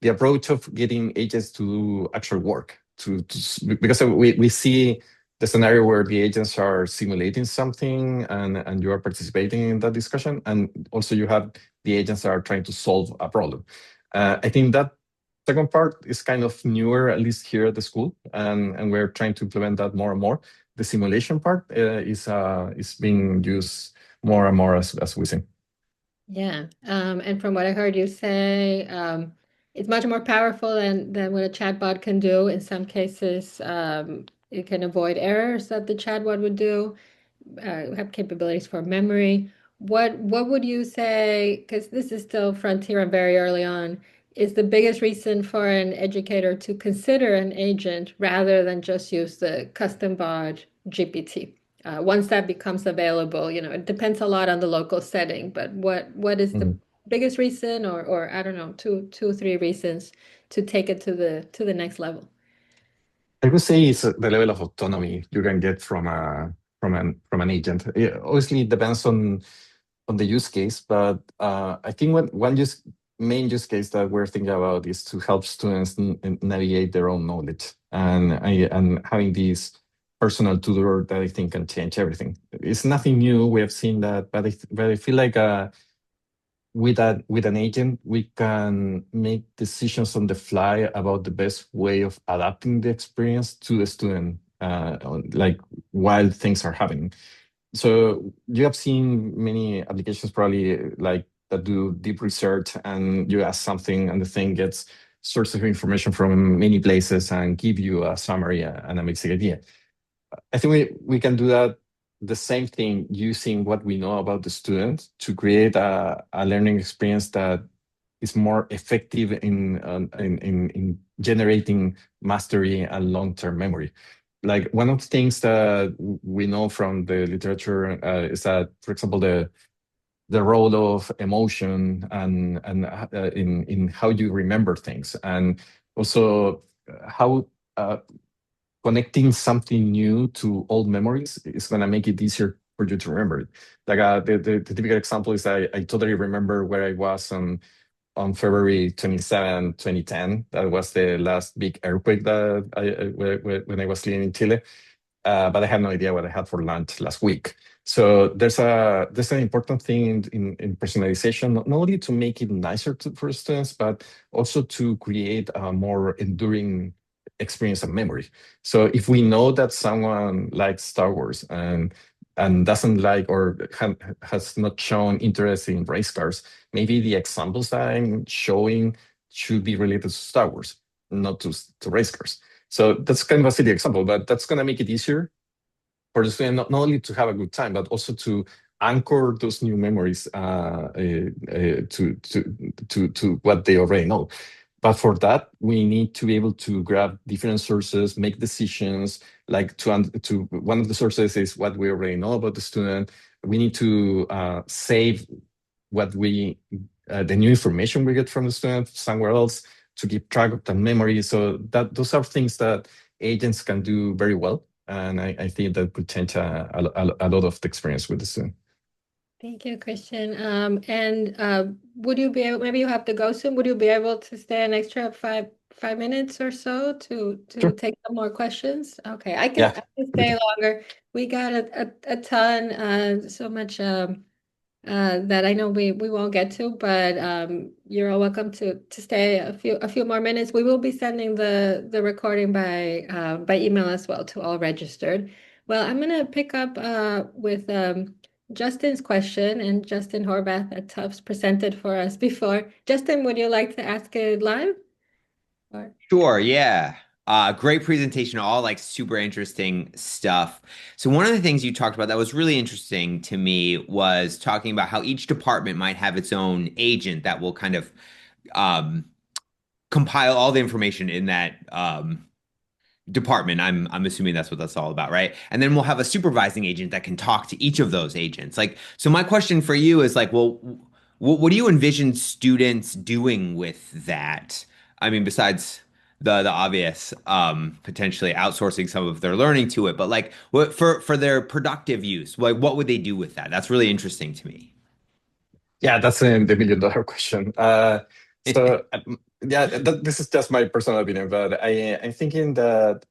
approach of getting agents to do actual work. Because we see the scenario where the agents are simulating something, and you are participating in that discussion, and also you have the agents that are trying to solve a problem. I think that second part is kind of newer, at least here at the school, and we're trying to implement that more and more. The simulation part is being used more and more as we see. Yeah. And from what I heard you say, it's much more powerful than what a chatbot can do. In some cases, it can avoid errors that the chatbot would do, have capabilities for memory. What would you say, because this is still frontier and very early on, is the biggest reason for an educator to consider an agent rather than just use the custom bot GPT? Once that becomes available, it depends a lot on the local setting, but what is the Mhm. biggest reason or I don't know, two or three reasons to take it to the next level? I would say it's the level of autonomy you can get from an agent. Obviously, it depends on the use case, but I think one main use case that we're thinking about is to help students navigate their own knowledge, and having this personal tutor that I think can change everything. It's nothing new. We have seen that, but I feel like with an agent, we can make decisions on the fly about the best way of adapting the experience to the student, like while things are happening. So you have seen many applications probably like that do deep research, and you ask something and the thing gets sources of information from many places and give you a summary and a basic idea. I think we can do that the same thing using what we know about the student to create a learning experience that is more effective in generating mastery and long-term memory. Like one of the things that we know from the literature is that, for example, the role of emotion and in how you remember things, and also how connecting something new to old memories is going to make it easier for you to remember it. Like the typical example is I totally remember where I was on February 27, 2010. That was the last big earthquake that when I was living in Chile. But I had no idea what I had for lunch last week. So there's an important thing in personalization, not only to make it nicer for students, but also to create a more enduring experience and memory. So if we know that someone likes Star Wars and doesn't like or has not shown interest in race cars, maybe the examples that I'm showing should be related to Star Wars, not to race cars. So that's kind of a silly example, but that's going to make it easier for the student not only to have a good time, but also to anchor those new memories to what they already know. But for that, we need to be able to grab different sources, make decisions. Like to one of the sources is what we already know about the student. We need to save what the new information we get from the student somewhere else to keep track of the memory. So that those are things that agents can do very well, and I think that could change a lot of the experience with the student. Thank you, Christian. And would you be able, maybe you have to go soon, would you be able to stay an extra five minutes or so to Sure. take some more questions? Okay, I can Yeah. I can stay longer. We got a ton, so much that I know we won't get to, but you're all welcome to stay a few more minutes. We will be sending the recording by email as well to all registered. Well, I'm gonna pick up with Justin's question, and Justin Horvath at Tufts presented for us before. Justin, would you like to ask it live? Or Sure, yeah. Great presentation, all like super interesting stuff. So one of the things you talked about that was really interesting to me was talking about how each department might have its own agent that will kind of um, compile all the information in that department. I'm assuming that's what that's all about, right? And then we'll have a supervising agent that can talk to each of those agents. Like, so my question for you is like, well, what do you envision students doing with that? I mean, besides the obvious, potentially outsourcing some of their learning to it, but like, what for their productive use, like, what would they do with that? That's really interesting to me. Yeah, that's the million-dollar question. So yeah, this is just my personal opinion, but I'm thinking that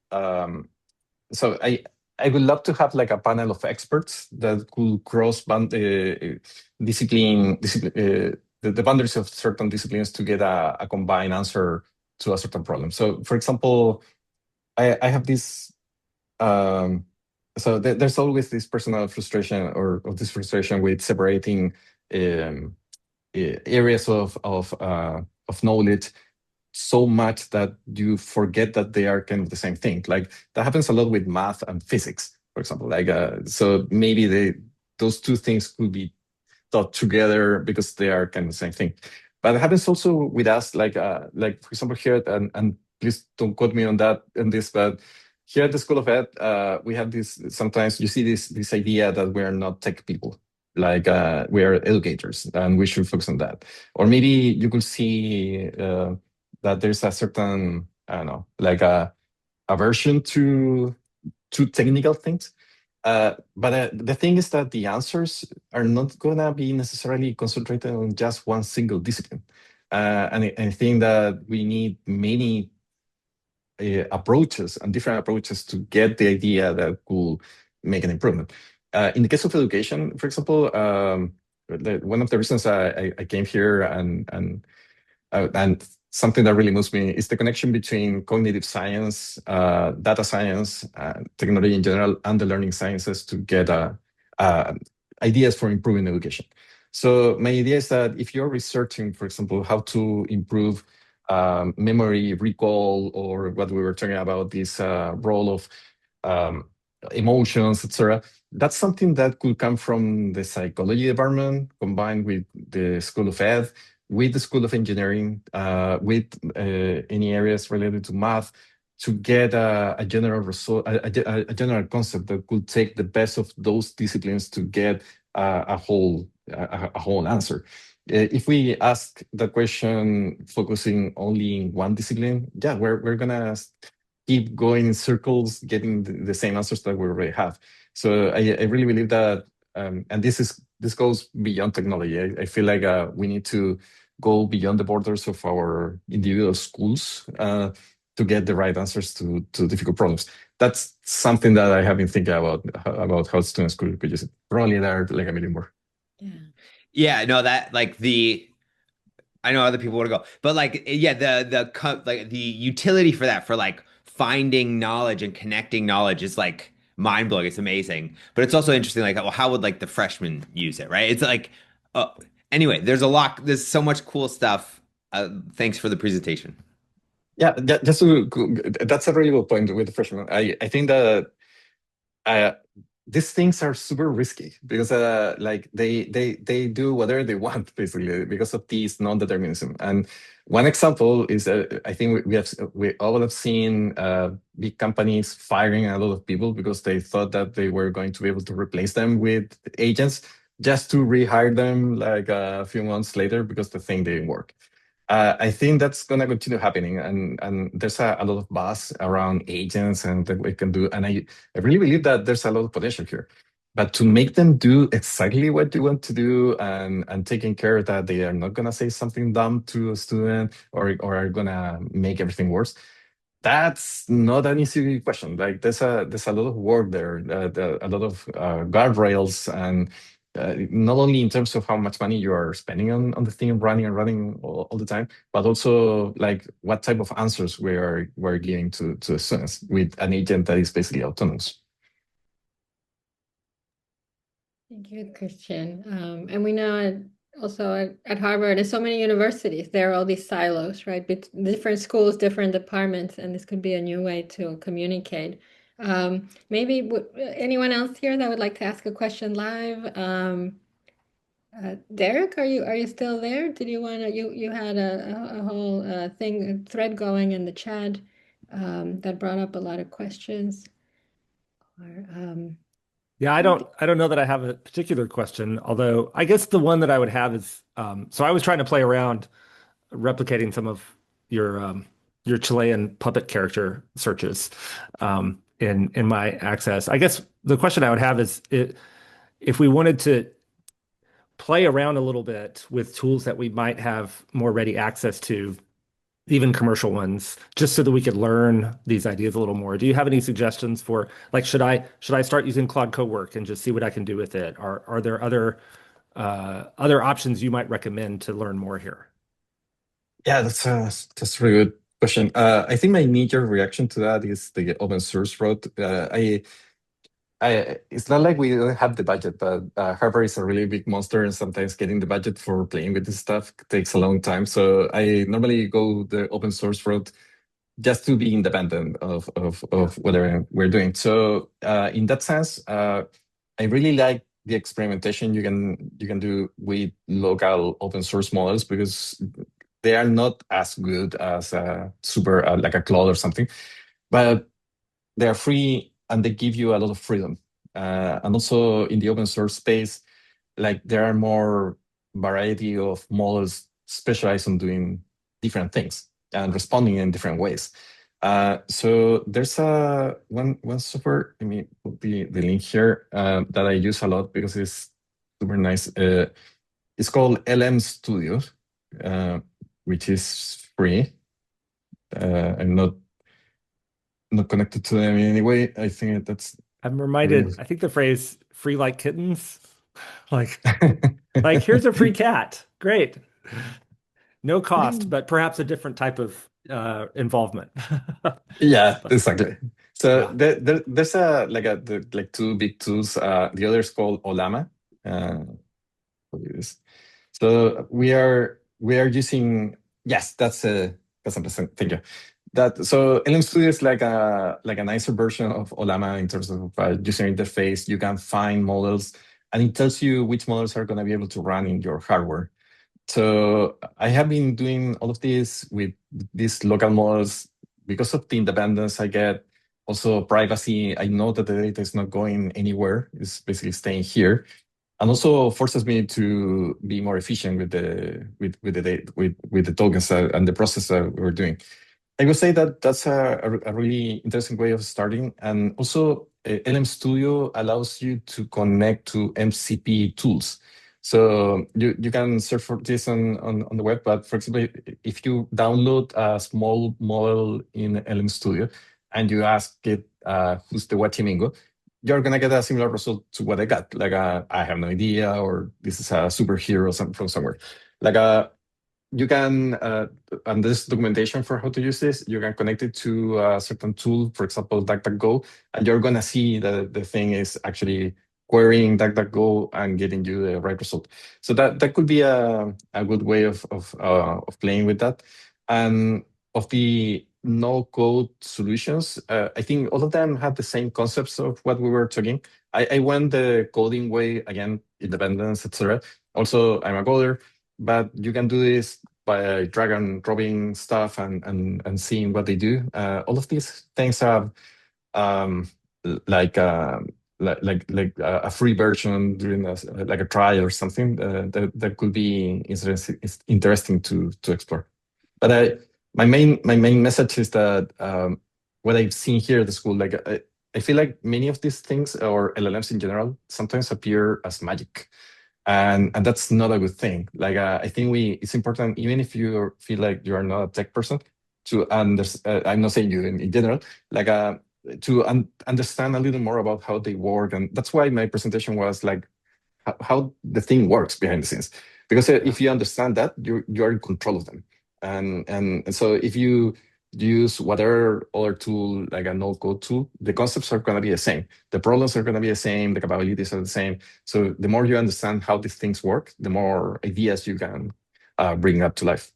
so I would love to have like a panel of experts that could cross the boundaries of certain disciplines to get a combined answer to a certain problem. So, for example, I have this. So there's always this personal frustration or this frustration with separating um, areas of knowledge so much that you forget that they are kind of the same thing. Like that happens a lot with math and physics, for example. Like so maybe those two things could be taught together because they are kind of the same thing. But it happens also with us, like for example here, and please don't quote me on that on this, but here at the School of Ed, we have this. Sometimes you see this idea that we are not tech people, like we are educators, and we should focus on that. Or maybe you could see that there's a certain, I don't know, like a aversion to technical things. But the thing is that the answers are not gonna be necessarily concentrated on just one single discipline. And I think that we need many approaches and different approaches to get the idea that could make an improvement. In the case of education, for example, one of the reasons I came here and something that really moves me is the connection between cognitive science, data science, technology in general, and the learning sciences to get ideas for improving education. So my idea is that if you're researching, for example, how to improve memory recall, or what we were talking about, this role of um, emotions, etc., that's something that could come from the psychology department combined with the School of Ed, with the School of Engineering, with any areas related to math, to get a general result, a general concept that could take the best of those disciplines to get a whole answer. If we ask the question focusing only in one discipline, yeah, we're gonna keep going in circles, getting the same answers that we already have. So I really believe that, and this goes beyond technology. I feel like we need to go beyond the borders of our individual schools to get the right answers to difficult problems. That's something that I have been thinking about how students could use it. Probably there are like a million more. Yeah. Yeah, no, that like the I know other people want to go, but like yeah, like the utility for that for like finding knowledge and connecting knowledge is like mind blowing. It's amazing, but it's also interesting. Like, well, how would like the freshmen use it, right? It's like, uh, anyway, there's a lot. There's so much cool stuff. Thanks for the presentation. Yeah, just that's a really good point with the freshmen. I think that uh, these things are super risky because like they do whatever they want basically because of this non-determinism. And one example is I think we all have seen big companies firing a lot of people because they thought that they were going to be able to replace them with agents, just to rehire them like a few months later because the thing didn't work. I think that's going to continue happening, and there's a lot of buzz around agents and that we can do. And I really believe that there's a lot of potential here. But to make them do exactly what they want to do, and taking care that they are not going to say something dumb to a student, or are going to make everything worse, that's not an easy question. Like there's a lot of work there, a lot of guardrails, and not only in terms of how much money you are spending on the thing, running and running all the time, but also like what type of answers we're giving to the students with an agent that is basically autonomous. Thank you, Christian. And we know also at Harvard, there's so many universities. There are all these silos, right? Different schools, different departments, and this could be a new way to communicate. Maybe anyone else here that would like to ask a question live? Derek, are you still there? Did you want to? You had a whole thread going in the chat that brought up a lot of questions. Or Yeah, I don't know that I have a particular question, although I guess the one that I would have is so I was trying to play around replicating some of your Chilean puppet character searches in my access. I guess the question I would have is if we wanted to play around a little bit with tools that we might have more ready access to, even commercial ones, just so that we could learn these ideas a little more. Do you have any suggestions for like should I start using Claude Cowork and just see what I can do with it? Are there other options you might recommend to learn more here? Yeah, that's a really good question. I think my knee-jerk reaction to that is the open source route. It's not like we don't have the budget, but Harvard is a really big monster, and sometimes getting the budget for playing with this stuff takes a long time. So I normally go the open source route just to be independent of whatever we're doing. So in that sense, I really like the experimentation you can do with local open source models, because they are not as good as a super like a Claude or something, but they are free and they give you a lot of freedom. And also in the open source space, like there are more variety of models specialized on doing different things and responding in different ways. So there's one software, let me put the link here, that I use a lot because it's super nice. It's called LM Studio, which is free. I'm not connected to them in any way. I think that's I'm reminded, I think the phrase free like kittens, like here's a free cat. Great. No cost, but perhaps a different type of involvement. Yeah, But, exactly. So yeah. there's like two big tools. The other is called Olama. What it is. So we are using, yes, that's something. Thank you. That so LM Studio is like a nicer version of Olama in terms of user interface. You can find models, and it tells you which models are going to be able to run in your hardware. So I have been doing all of this with these local models because of the independence I get. Also privacy. I know that the data is not going anywhere. It's basically staying here, and also forces me to be more efficient with the data, with the tokens and the process that we're doing. I would say that that's a really interesting way of starting. And also, LM Studio allows you to connect to MCP tools. So you can search for this on the web. But for example, if you download a small model in LM Studio and you ask it who's the Huachimingo, you're going to get a similar result to what I got. Like, I have no idea, or this is a superhero from somewhere. Like, you can, and there's documentation for how to use this. You can connect it to a certain tool, for example, DuckDuckGo, and you're going to see that the thing is actually querying DuckDuckGo and getting you the right result. So that could be a good way of playing with that. And of the no-code solutions, I think all of them have the same concepts of what we were talking. I went the coding way, again, independence, etc. Also, I'm a coder, but you can do this by drag and dropping stuff and seeing what they do. All of these things have um, like a free version during like a trial or something that could be interesting to explore. But my main message is that what I've seen here at the school, like I feel like many of these things, or LLMs in general, sometimes appear as magic, and that's not a good thing. Like I think it's important, even if you feel like you are not a tech person, to understand. I'm not saying you in general, like to understand a little more about how they work, and that's why my presentation was like how the thing works behind the scenes. Because if you understand that, you are in control of them, and so if you use whatever other tool, like a no-code tool, the concepts are going to be the same. The problems are going to be the same. The capabilities are the same. So the more you understand how these things work, the more ideas you can bring up to life.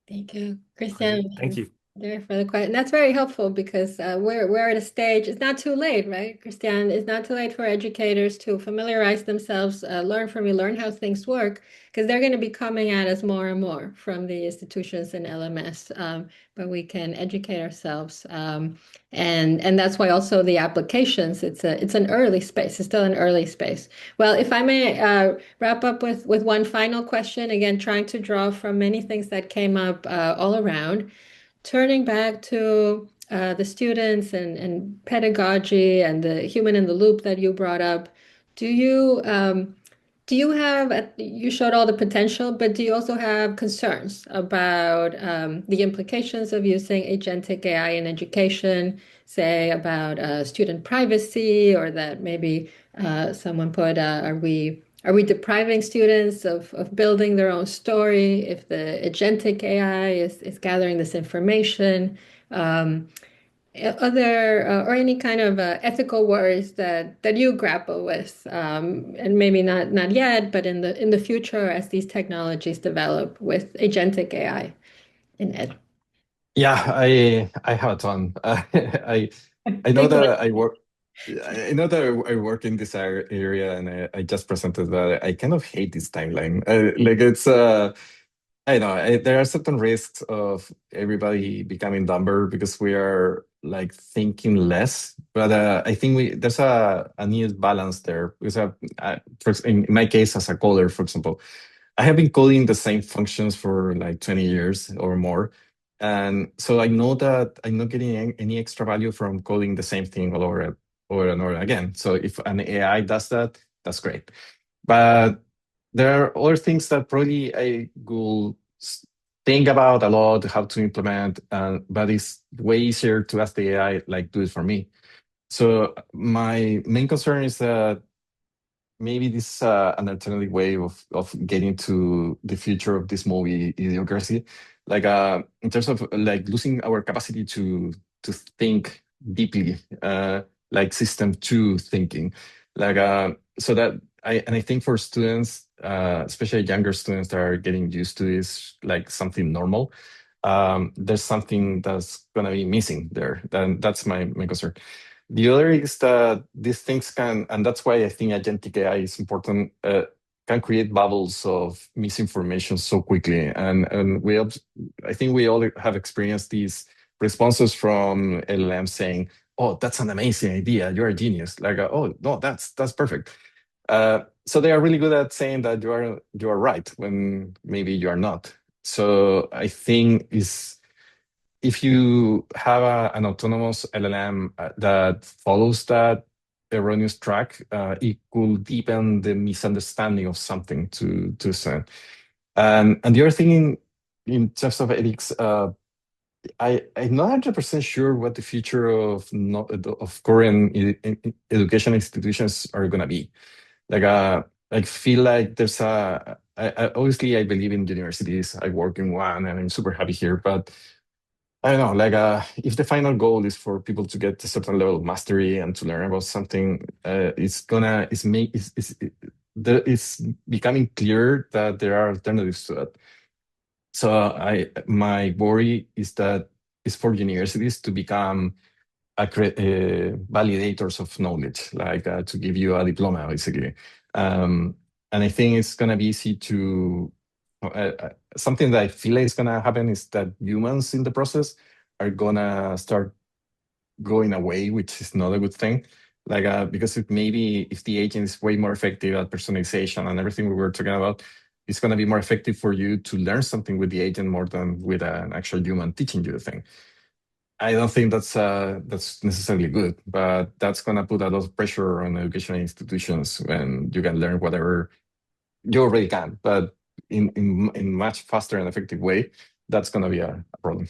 Thank you, Great. Cristian. Thank you. There for the question. That's very helpful because we're at a stage. It's not too late, right, Cristian? It's not too late for educators to familiarize themselves, learn from you, learn how things work, because they're going to be coming at us more and more from the institutions and LMS. But we can educate ourselves, and that's why also the applications. It's an early space. It's still an early space. Well, if I may wrap up with one final question, again, trying to draw from many things that came up all around. Turning back to the students and pedagogy and the human in the loop that you brought up, do you have, you showed all the potential, but do you also have concerns about the implications of using agentic AI in education, say about student privacy, or that maybe someone put, are we Are we depriving students of building their own story if the agentic AI is gathering this information? Other or any kind of ethical worries that you grapple with, and maybe not yet, but in the future as these technologies develop with agentic AI in ed. Yeah, I have a ton. I know Big one. that I work in this area, and I just presented that I kind of hate this timeline. Like it's I know there are certain risks of everybody becoming dumber because we are like thinking less. But I think there's a neat balance there. Because in my case, as a coder, for example, I have been coding the same functions for like 20 years or more. And so I know that I'm not getting any extra value from coding the same thing all over and over again. So if an AI does that, that's great. But there are other things that probably I will think about a lot how to implement, but it's way easier to ask the AI, like, do it for me. So my main concern is that maybe this is an alternative way of getting to the future of this movie idiocracy, like in terms of like losing our capacity to think deeply, like system two thinking, like so that I think for students, especially younger students that are getting used to this like something normal, there's something that's gonna be missing there. Then that's my concern. The other is that these things can, and that's why I think agentic AI is important, can create bubbles of misinformation so quickly. And I think we all have experienced these responses from LLM saying, "Oh, that's an amazing idea. You're a genius." Like, "Oh no, that's perfect." So they are really good at saying that you are right when maybe you are not. So I think is if you have an autonomous LLM that follows that erroneous track, it could deepen the misunderstanding of something to send. And the other thing in terms of ethics, I'm not 100% sure what the future of current education institutions are going to be. Like, I feel like there's obviously I believe in universities. I work in one, and I'm super happy here, but I don't know, like if the final goal is for people to get a certain level of mastery and to learn about something, it's becoming clear that there are alternatives to that. So my worry is that it's for universities to become validators of knowledge, like to give you a diploma, basically. And I think it's gonna be easy to something that I feel like is gonna happen is that humans in the process are gonna start going away, which is not a good thing. Like because if the agent is way more effective at personalization and everything we were talking about, it's gonna be more effective for you to learn something with the agent more than with an actual human teaching you the thing. I don't think that's necessarily good, but that's gonna put a lot of pressure on educational institutions when you can learn whatever you already can, but in much faster and effective way. That's gonna be a problem.